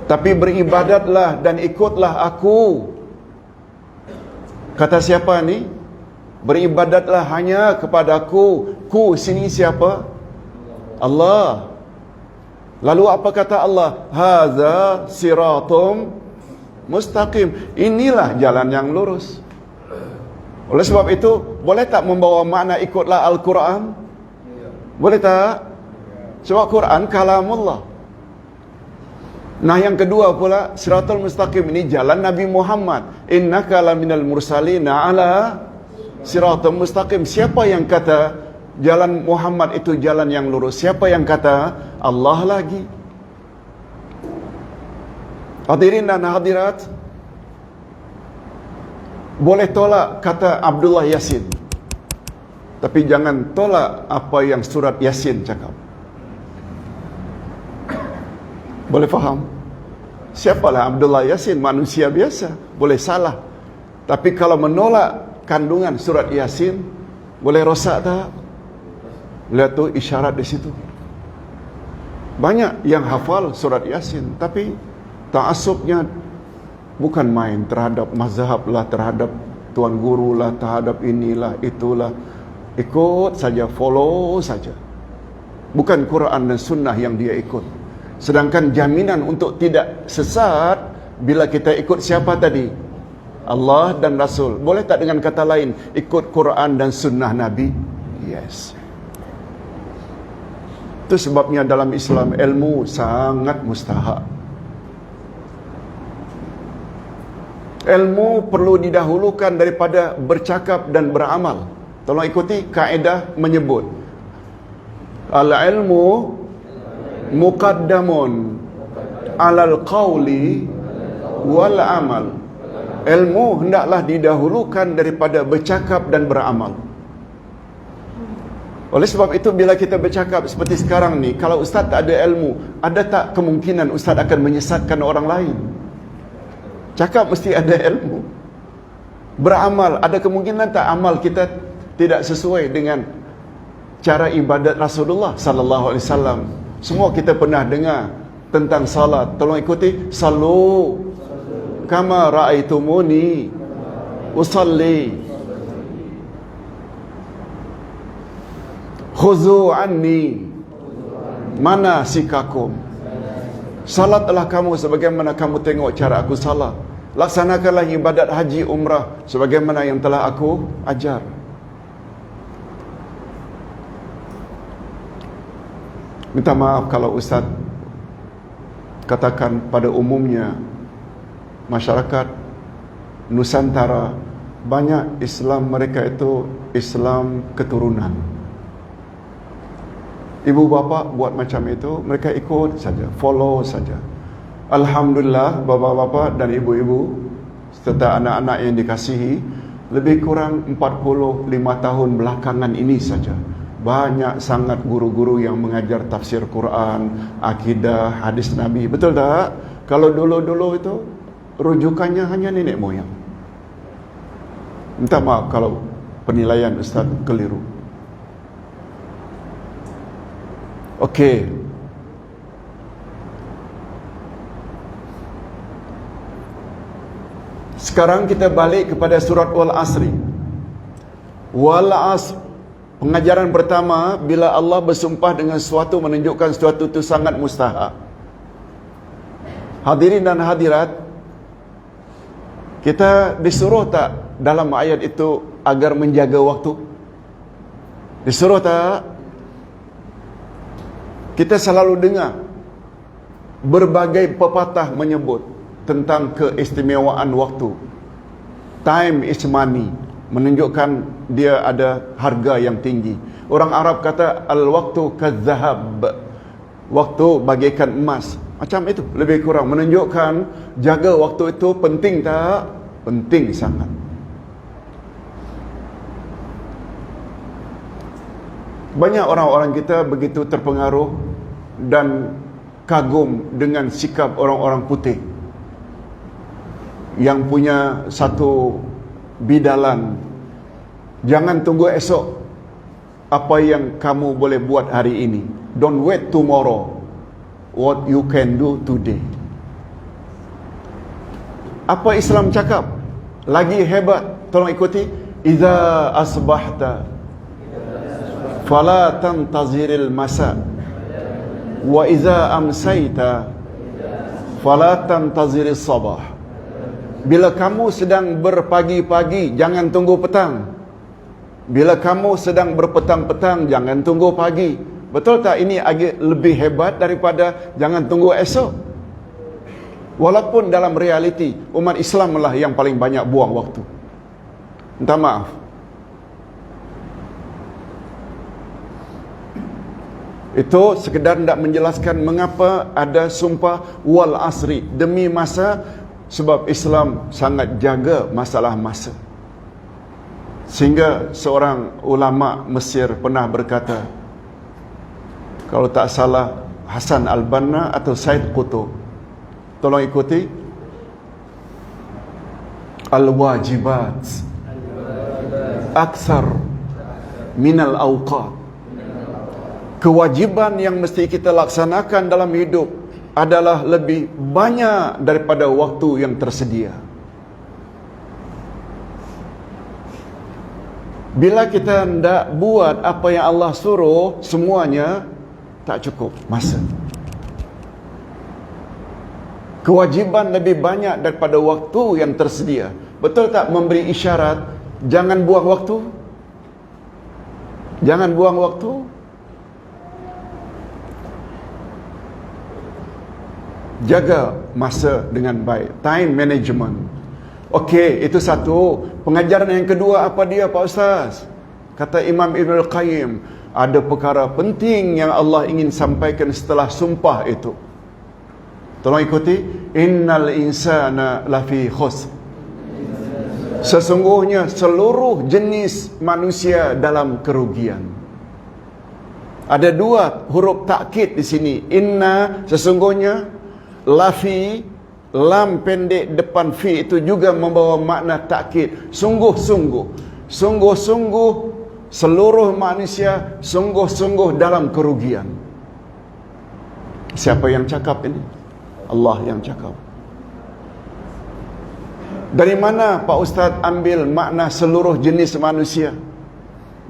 Tapi beribadatlah dan ikutlah aku. Kata siapa ni? Beribadatlah hanya kepada aku. Ku sini siapa? Allah. Lalu apa kata Allah? Haza siratum mustaqim. Inilah jalan yang lurus. Oleh sebab itu, boleh tak membawa makna ikutlah Al-Quran? Boleh tak? Sebab Quran kalamullah. Nah, yang kedua pula, siratul mustaqim ini jalan Nabi Muhammad. Innaka laminal mursalina ala siratul mustaqim. Siapa yang kata jalan Muhammad itu jalan yang lurus? Siapa yang kata? Allah lagi. Hadirin dan hadirat, Boleh tolak kata Abdullah Yasin, tapi jangan tolak apa yang surat Yasin cakap. Boleh faham? Siapalah Abdullah Yasin? Manusia biasa, boleh salah. Tapi kalau menolak kandungan surat Yasin, boleh rosak tak? Lihat tu isyarat di situ. Banyak yang hafal surat Yasin, tapi ta'assubnya bukan main terhadap mazhab lah, terhadap tuan guru lah, terhadap inilah, itulah. Ikut saja, follow saja. Bukan Quran dan Sunnah yang dia ikut. Sedangkan jaminan untuk tidak sesat bila kita ikut siapa tadi? Allah dan Rasul. Boleh tak dengan kata lain, ikut Quran dan Sunnah Nabi? Yes. Itu sebabnya dalam Islam ilmu sangat mustahak. Ilmu perlu didahulukan daripada bercakap dan beramal. Tolong ikuti kaedah menyebut. Al-ilmu muqaddamun alal qawli wal amal. Ilmu hendaklah didahulukan daripada bercakap dan beramal. Oleh sebab itu bila kita bercakap seperti sekarang ni, kalau ustaz tak ada ilmu, ada tak kemungkinan ustaz akan menyesatkan orang lain? Cakap mesti ada ilmu. Beramal, ada kemungkinan tak amal kita tidak sesuai dengan cara ibadat Rasulullah sallallahu alaihi wasallam? Semua kita pernah dengar tentang salat. Tolong ikuti, sallu kama raaitumuni usalli, khuzu anni manasikakum. Salatlah kamu sebagaimana kamu tengok cara aku salat. Laksanakanlah ibadat haji umrah sebagaimana yang telah aku ajar. Minta maaf kalau ustaz katakan pada umumnya masyarakat Nusantara banyak Islam mereka itu Islam keturunan. Ibu bapa buat macam itu, mereka ikut saja, follow saja. Alhamdulillah bapa-bapa dan ibu-ibu serta anak-anak yang dikasihi, lebih kurang 45 tahun belakangan ini saja banyak sangat guru-guru yang mengajar tafsir Quran, akidah, hadis Nabi. Betul tak? Kalau dulu-dulu itu rujukannya hanya nenek moyang. Minta maaf kalau penilaian ustaz keliru. Okey. Sekarang kita balik kepada surat Wal Asri. Wal Asr. Pengajaran pertama, bila Allah bersumpah dengan sesuatu menunjukkan sesuatu itu sangat mustahak. Hadirin dan hadirat, kita disuruh tak dalam ayat itu agar menjaga waktu? Disuruh tak? Kita selalu dengar berbagai pepatah menyebut tentang keistimewaan waktu. Time is money, menunjukkan dia ada harga yang tinggi. Orang Arab kata al-waktu kadzahab, waktu bagaikan emas. Macam itu lebih kurang menunjukkan jaga waktu itu penting tak? Penting sangat. Banyak orang-orang kita begitu terpengaruh dan kagum dengan sikap orang-orang putih yang punya satu bidalan. Jangan tunggu esok apa yang kamu boleh buat hari ini. Don't wait tomorrow what you can do today. Apa Islam cakap? Lagi hebat. Tolong ikuti. Iza asbahta fala tantaziril masa wa iza amsayta fala tantaziris sabah. Bila kamu sedang berpagi-pagi, jangan tunggu petang. Bila kamu sedang berpetang-petang, jangan tunggu pagi. Betul tak ini agak lebih hebat daripada jangan tunggu esok? Walaupun dalam realiti umat Islam lah yang paling banyak buang waktu. Minta maaf. Itu sekedar nak menjelaskan mengapa ada sumpah wal asri, demi masa, sebab Islam sangat jaga masalah masa. Sehingga seorang ulama Mesir pernah berkata, kalau tak salah Hasan al-Banna atau Said Qutb, tolong ikuti, al-wajibat aksar minal awqat. Kewajiban yang mesti kita laksanakan dalam hidup adalah lebih banyak daripada waktu yang tersedia. Bila kita hendak buat apa yang Allah suruh, semuanya tak cukup masa. Kewajiban lebih banyak daripada waktu yang tersedia. Betul tak memberi isyarat, jangan buang waktu? Jangan buang waktu. Jaga masa dengan baik. Time management. Okey, itu satu. Pengajaran yang kedua apa dia, Pak Ustaz? Kata Imam Ibn Al-Qayyim, ada perkara penting yang Allah ingin sampaikan setelah sumpah itu. Tolong ikuti. Innal insana lafi khusr. Sesungguhnya seluruh jenis manusia dalam kerugian. Ada dua huruf takkid di sini. Inna, sesungguhnya. Lafi, lam pendek depan fi itu juga membawa makna takkid. Sungguh-sungguh. Sungguh-sungguh seluruh manusia sungguh-sungguh dalam kerugian. Siapa yang cakap ini? Allah yang cakap. Dari mana Pak Ustaz ambil makna seluruh jenis manusia?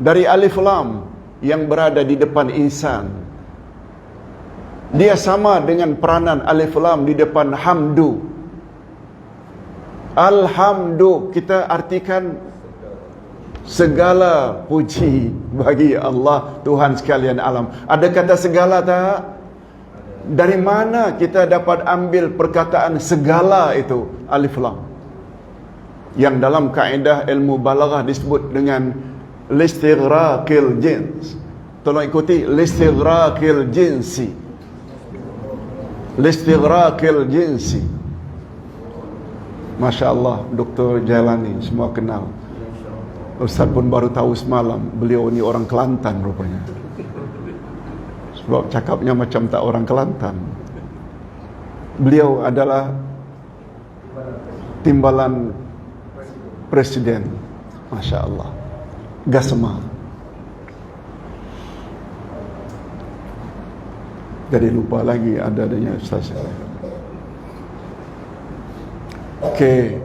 Dari alif lam yang berada di depan insan. Dia sama dengan peranan alif lam di depan hamdu. Alhamdu kita artikan segala puji bagi Allah Tuhan sekalian alam. Ada kata segala tak? Dari mana kita dapat ambil perkataan segala itu? Alif lam. Yang dalam kaedah ilmu balaghah disebut dengan listighraqil jins. Tolong ikuti, listighraqil jinsi. Listighraqil jinsi. Masya Allah, Dr. Jailani semua kenal. Ustaz pun baru tahu semalam, beliau ni orang Kelantan rupanya. Sebab cakapnya macam tak orang Kelantan. Beliau adalah timbalan Presiden. Masya Allah. Gasma. Jadi lupa lagi adanya Ustaz. Okey.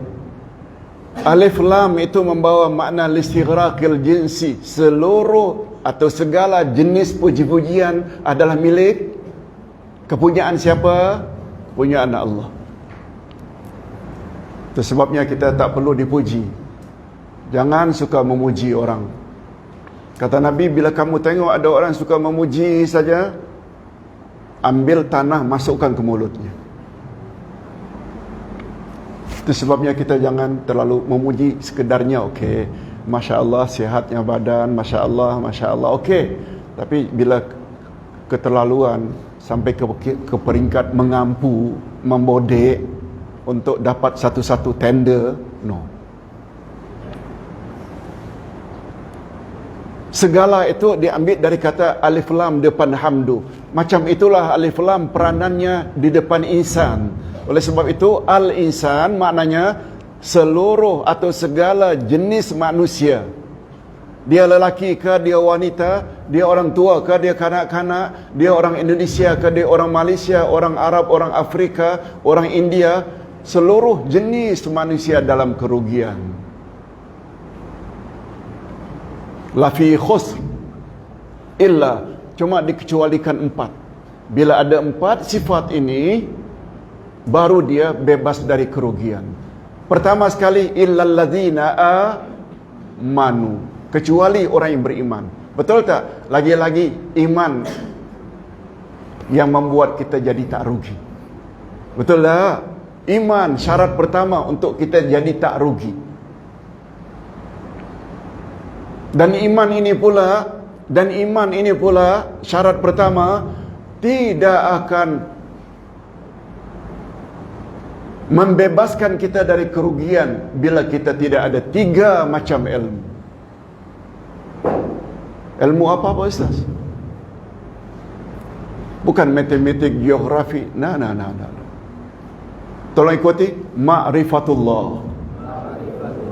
Alif lam itu membawa makna listighraqil jinsi. Seluruh atau segala jenis puji-pujian adalah milik kepunyaan siapa? Kepunyaan Allah. Itu sebabnya kita tak perlu dipuji. Jangan suka memuji orang. Kata Nabi, bila kamu tengok ada orang suka memuji saja, ambil tanah masukkan ke mulutnya. Itu sebabnya kita jangan terlalu memuji sekedarnya. Okey, Masya Allah sihatnya badan, Masya Allah, okey. Tapi bila keterlaluan sampai ke peringkat mengampu, membodek untuk dapat satu-satu tender, no. Segala itu diambil dari kata alif lam depan hamdu. Macam itulah alif lam peranannya di depan insan. Oleh sebab itu al-insan maknanya seluruh atau segala jenis manusia. Dia lelaki ke, dia wanita, dia orang tua ke, dia kanak-kanak, dia orang Indonesia ke, dia orang Malaysia, orang Arab, orang Afrika, orang India, seluruh jenis manusia dalam kerugian. Lafi khusr illa, cuma dikecualikan 4. Bila ada 4 sifat ini, baru dia bebas dari kerugian. Pertama sekali, illal ladzina amanu, kecuali orang yang beriman. Betul tak? Lagi-lagi iman yang membuat kita jadi tak rugi. Betul tak? Iman syarat pertama untuk kita jadi tak rugi. Dan iman ini pula syarat pertama tidak akan membebaskan kita dari kerugian bila kita tidak ada 3 macam ilmu. Ilmu apa Ustaz? Bukan matematik, geografi. Nah. Tolong ikuti. Ma'rifatullah,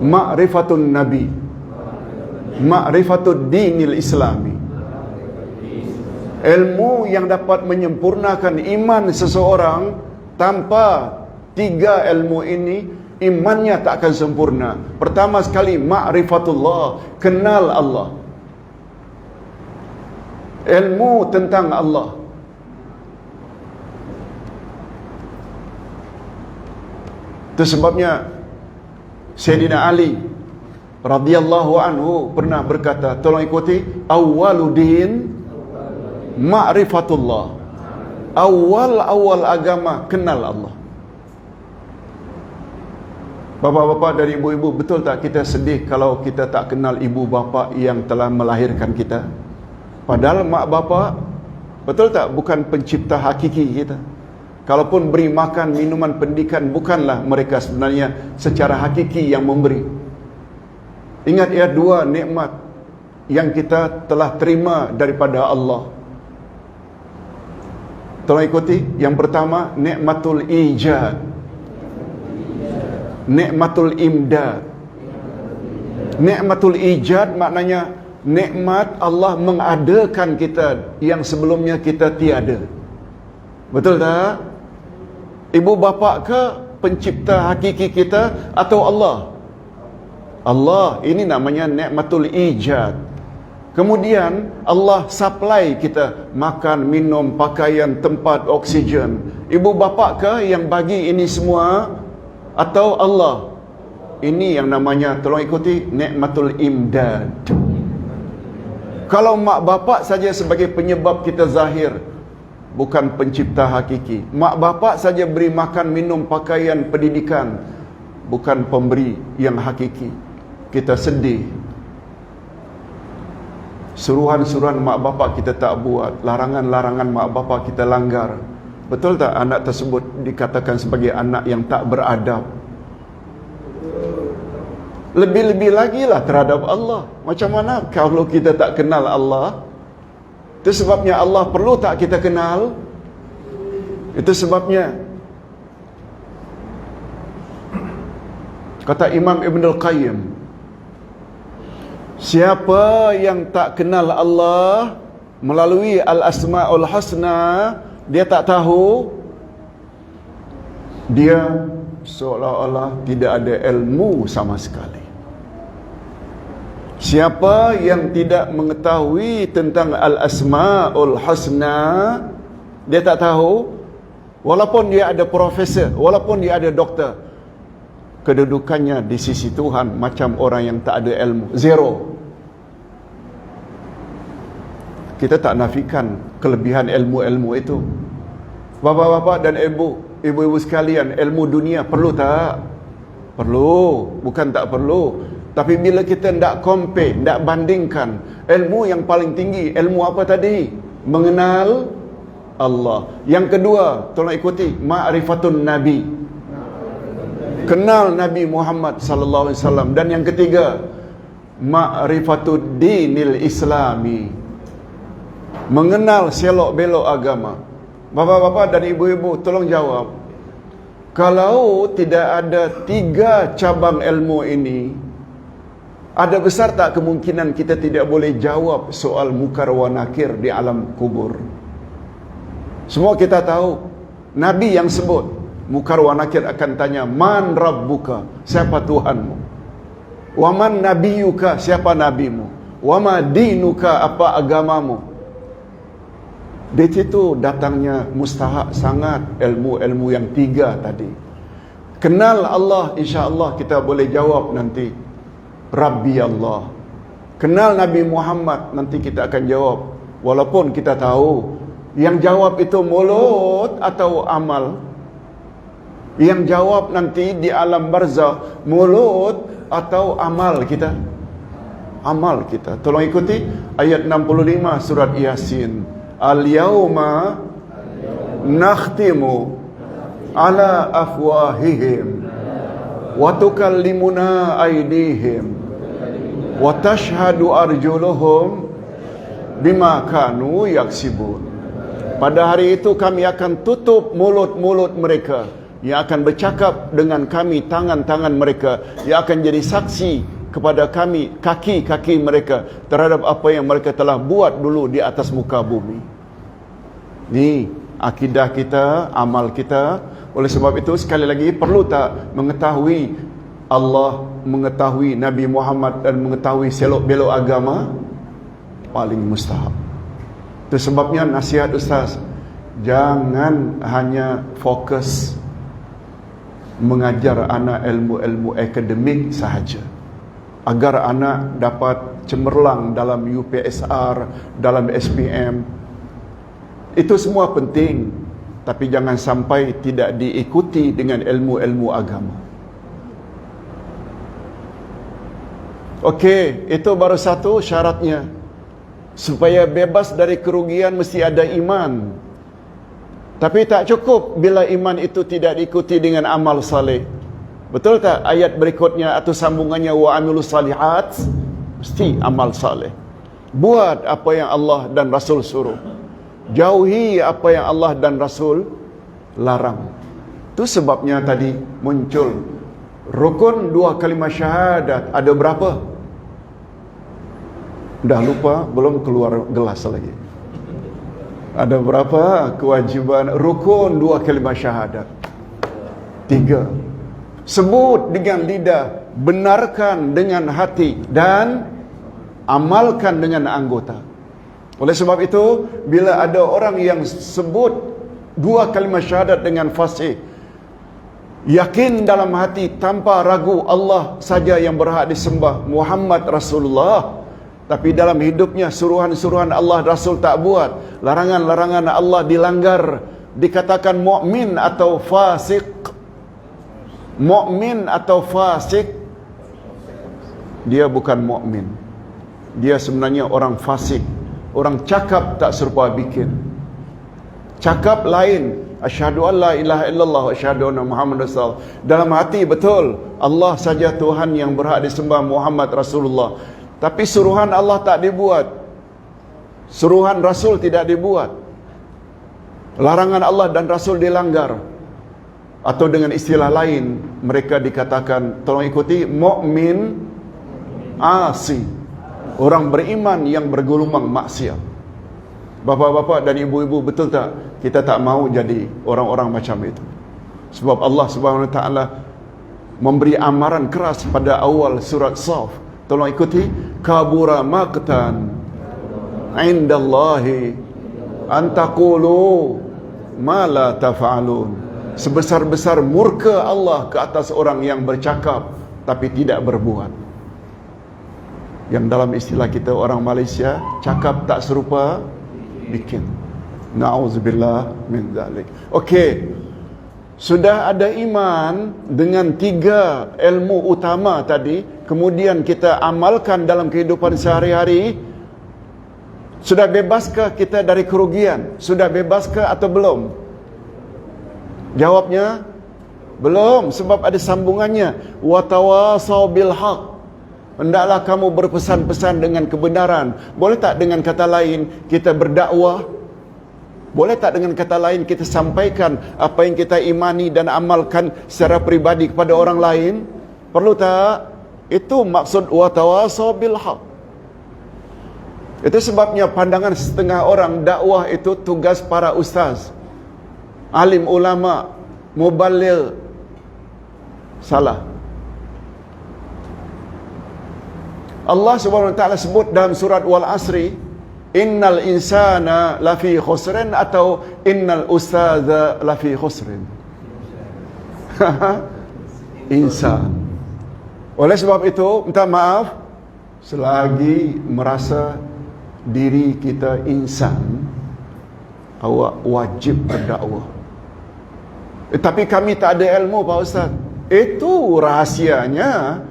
ma'rifatun Nabi, ma'rifatud dinil Islami. Ilmu yang dapat menyempurnakan iman seseorang. Tanpa 3 ilmu ini, imannya tak akan sempurna. Pertama sekali, ma'rifatullah, kenal Allah. Ilmu tentang Allah. Itu sebabnya Sayyidina Ali radhiyallahu anhu pernah berkata, tolong ikuti, awwaluddin ma'rifatullah. Awal agama kenal Allah. Bapa-bapa dan ibu-ibu, betul tak kita sedih kalau kita tak kenal ibu bapa yang telah melahirkan kita? Padahal mak bapa, betul tak, bukan pencipta hakiki kita. Kalaupun beri makan, minuman, pendidikan, bukanlah mereka sebenarnya secara hakiki yang memberi. Ingat ya, 2 nikmat yang kita telah terima daripada Allah. Tolong ikuti. Yang pertama, nikmatul ijad, nikmatul imdad. Nikmatul ijad maknanya nikmat Allah mengadakan kita yang sebelumnya kita tiada. Betul tak? Ibu bapa ke pencipta hakiki kita atau Allah? Allah. Ini namanya nikmatul ijad. Kemudian Allah supply kita makan, minum, pakaian, tempat, oksigen. Ibu bapa ke yang bagi ini semua atau Allah? Ini yang namanya, tolong ikuti, nikmatul imdad. Kalau mak bapak saja sebagai penyebab kita zahir, bukan pencipta hakiki. Mak bapak saja beri makan, minum, pakaian, pendidikan, bukan pemberi yang hakiki. Kita sedih. Suruhan-suruhan mak bapak kita tak buat, larangan-larangan mak bapak kita langgar. Betul tak anak tersebut dikatakan sebagai anak yang tak beradab? Lebih-lebih lagi lah terhadap Allah. Macam mana kalau kita tak kenal Allah? Itu sebabnya Allah perlu tak kita kenal? Itu sebabnya kata Imam Ibn Al-Qayyim, siapa yang tak kenal Allah melalui Al-Asma'ul Husna, dia tak tahu, dia seolah-olah tidak ada ilmu sama sekali. Siapa yang tidak mengetahui tentang Al-Asma'ul Husna, dia tak tahu, walaupun dia ada profesor, walaupun dia ada doktor, kedudukannya di sisi Tuhan macam orang yang tak ada ilmu, zero. Kita tak nafikan kelebihan ilmu-ilmu itu. Bapa-bapa dan ibu-ibu sekalian, ilmu dunia perlu tak? Perlu, bukan tak perlu. Tapi bila kita tidak compare, tidak bandingkan, ilmu yang paling tinggi, ilmu apa tadi? Mengenal Allah. Yang kedua, tolong ikuti, ma'rifatun Nabi, kenal Nabi Muhammad sallallahu alaihi wasallam. Dan yang ketiga, ma'rifatud dinil Islami, mengenal selok belok agama. Bapa-bapa dan ibu-ibu, tolong jawab. Kalau tidak ada 3 cabang ilmu ini, ada besar tak kemungkinan kita tidak boleh jawab soal mukar wa nakir di alam kubur? Semua kita tahu, Nabi yang sebut mukar wa nakir akan tanya, man rabbuka, siapa Tuhanmu? Wa man nabiyuka, siapa nabimu? Wa ma dinuka, apa agamamu? Di situ datangnya mustahak sangat ilmu-ilmu yang 3 tadi. Kenal Allah, insya-Allah kita boleh jawab nanti, Rabbi Allah. Kenal Nabi Muhammad, nanti kita akan jawab, walaupun kita tahu yang jawab itu mulut atau amal. Yang jawab nanti di alam barzakh mulut atau amal kita. Amal kita. Tolong ikuti ayat 65 surat Yasin. Al-yawma nakhtimu ala afwahihim wa tukallimuna aydihim wa tashhadu arjuluhum bima kanu yaksibun. Pada hari itu kami akan tutup mulut-mulut mereka, yang akan bercakap dengan kami tangan-tangan mereka, yang akan jadi saksi kepada kami kaki-kaki mereka terhadap apa yang mereka telah buat dulu di atas muka bumi. Ni akidah kita, amal kita. Oleh sebab itu sekali lagi, perlu tak mengetahui Allah, mengetahui Nabi Muhammad dan mengetahui selok-belok agama? Paling mustahab. Itu sebabnya nasihat Ustaz, jangan hanya fokus mengajar anak ilmu-ilmu akademik sahaja, agar anak dapat cemerlang dalam UPSR, dalam SPM. Itu semua penting, tapi jangan sampai tidak diikuti dengan ilmu-ilmu agama. Okey, itu baru satu syaratnya. Supaya bebas dari kerugian mesti ada iman. Tapi tak cukup bila iman itu tidak diikuti dengan amal saleh. Betul tak ayat berikutnya atau sambungannya, wa amilus salihat? Mesti amal saleh. Buat apa yang Allah dan Rasul suruh, jauhi apa yang Allah dan Rasul larang. Itu sebabnya tadi muncul rukun 2 kalimah syahadat. Ada berapa? Dah lupa, belum keluar gelas lagi. Ada berapa kewajiban rukun 2 kalimah syahadat? 3. Sebut dengan lidah, benarkan dengan hati, dan amalkan dengan anggota. Oleh sebab itu, bila ada orang yang sebut 2 kalimah syahadat dengan fasih, yakin dalam hati tanpa ragu Allah saja yang berhak disembah, Muhammad Rasulullah, tapi dalam hidupnya suruhan-suruhan Allah Rasul tak buat, larangan-larangan Allah dilanggar, dikatakan mukmin atau fasik. Mukmin atau fasik? Dia bukan mukmin. Dia sebenarnya orang fasik. Orang cakap tak serupa bikin. Cakap lain, asyhadu an la ilaha illallah wa asyhadu anna Muhammadar Rasul. Dalam hati betul Allah saja Tuhan yang berhak disembah, Muhammad Rasulullah. Tapi suruhan Allah tak dibuat. Suruhan Rasul tidak dibuat. Larangan Allah dan Rasul dilanggar. Atau dengan istilah lain, mereka dikatakan, tolong ikuti, mukmin asi. Orang beriman yang bergulung maksiat. Bapa-bapa dan ibu-ibu, betul tak? Kita tak mahu jadi orang-orang macam itu. Sebab Allah Subhanahu Wa Taala memberi amaran keras pada awal surat Saf. Tolong ikuti, kabura maqtan indallahi an taqulu ma la taf'alun. Sebesar-besar murka Allah ke atas orang yang bercakap tapi tidak berbuat. Yang dalam istilah kita orang Malaysia, cakap tak serupa bikin. Na'udzubillah min zalik. Okey. Sudah ada iman dengan 3 ilmu utama tadi, kemudian kita amalkan dalam kehidupan sehari-hari. Sudah bebaskah kita dari kerugian? Sudah bebaskah atau belum? Jawabnya belum, sebab ada sambungannya. Wa tawasau bil haq. Hendaklah kamu berpesan-pesan dengan kebenaran. Boleh tak dengan kata lain kita berdakwah? Boleh tak dengan kata lain kita sampaikan apa yang kita imani dan amalkan secara peribadi kepada orang lain? Perlu tak? Itu maksud wa tawasau bil haq. Itu sebabnya pandangan setengah orang dakwah itu tugas para ustaz, alim ulama, muballigh. Salah. Allah Subhanahu Wa Taala sebut dalam surat Wal Asri, innal insana lafi khusrin, atau innal ustadza lafi khusrin. Insan. Oleh sebab itu, minta maaf, selagi merasa diri kita insan, awak wajib berdakwah. Tapi kami tak ada ilmu, Pak Ustaz. Itu rahsianya.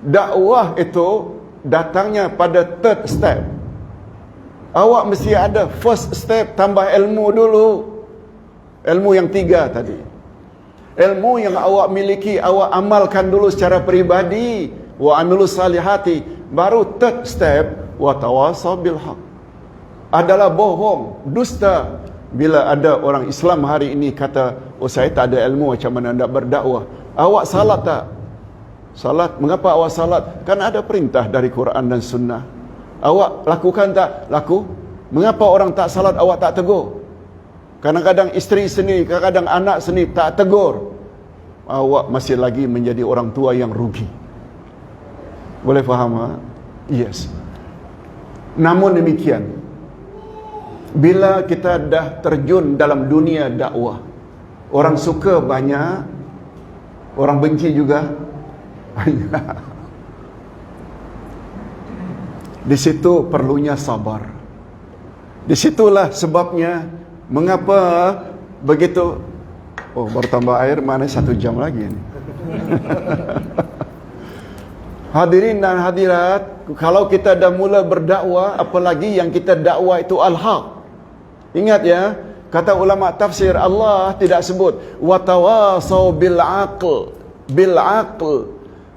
Dakwah itu datangnya pada third step. Awak mesti ada first step, tambah ilmu dulu. Ilmu yang 3 tadi. Ilmu yang awak miliki, awak amalkan dulu secara peribadi. Wa amilus salihati. Baru third step, wa tawasau bil haq. adalah bohong, dusta. Bila ada orang Islam hari ini kata, oh saya tak ada ilmu macam mana nak berdakwah. Awak salat tak? Salat, mengapa awak salat? Kan ada perintah dari Quran dan Sunnah. Awak lakukan tak? Laku. Mengapa orang tak salat awak tak tegur? Kadang-kadang isteri sendiri, kadang-kadang anak sendiri tak tegur. Awak masih lagi menjadi orang tua yang rugi. Boleh faham? Ha? Yes. Namun demikian, bila kita dah terjun dalam dunia dakwah, orang suka banyak, orang benci juga banyak. Di situ perlunya sabar. Disitulah sebabnya mengapa begitu. Oh, bertambah air, mana 1 jam lagi ni. Hadirin dan hadirat, kalau kita dah mula berdakwah, apalagi yang kita dakwah itu al-haq. Ingat ya, kata ulama tafsir, Allah tidak sebut watawasau bil aql, bil aql.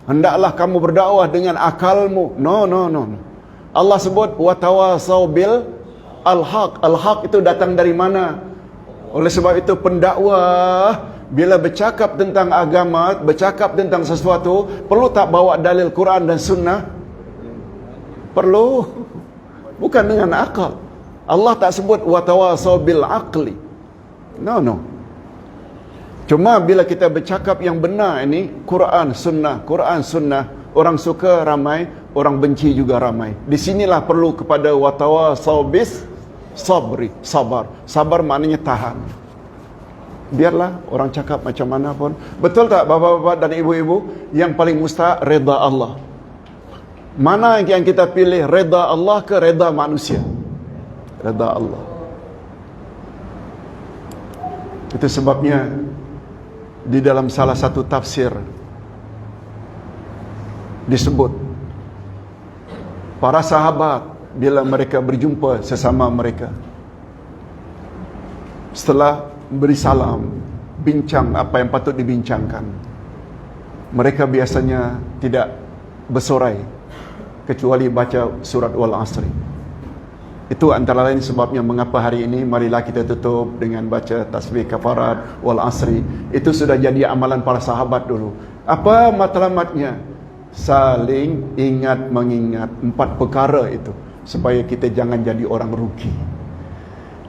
Hendaklah kamu berdakwah dengan akalmu. No. Allah sebut watawasau bil al-haq. Al-haq itu datang dari mana? Oleh sebab itu pendakwah bila bercakap tentang agama, bercakap tentang sesuatu, perlu tak bawa dalil Quran dan Sunnah? Perlu. Bukan dengan akal. Allah tak sebut watawasau bil aqli. No. Cuma bila kita bercakap yang benar ini, Quran Sunnah, orang suka ramai, orang benci juga ramai. Di sinilah perlu kepada watawasau bis sabri, sabar. Sabar maknanya tahan. Biarlah orang cakap macam mana pun. Betul tak bapak-bapak dan ibu-ibu? Yang paling mustahak reda Allah. Mana yang kita pilih, reda Allah ke reda manusia? Reda Allah. Itu sebabnya di dalam salah satu tafsir disebut para sahabat bila mereka berjumpa sesama mereka, setelah beri salam, bincang apa yang patut dibincangkan, mereka biasanya tidak bersorai kecuali baca surat Wal Asri. Itu antara lain sebabnya mengapa hari ini marilah kita tutup dengan baca tasbih kafarat Wal Asri. Itu sudah jadi amalan para sahabat dulu. Apa matlamatnya? Saling ingat mengingat 4 perkara itu, supaya kita jangan jadi orang rugi.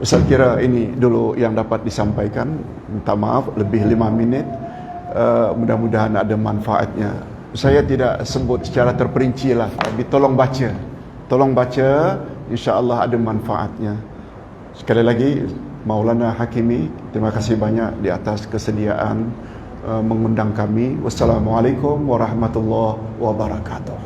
Saya kira ini dulu yang dapat disampaikan. Minta maaf lebih 5 minit. Mudah-mudahan ada manfaatnya. Saya tidak sebut secara terperinci lah, tapi tolong baca, insya-Allah ada manfaatnya. Sekali lagi, Maulana Hakimi, terima kasih banyak di atas kesediaan mengundang kami. Wassalamualaikum warahmatullahi wabarakatuh.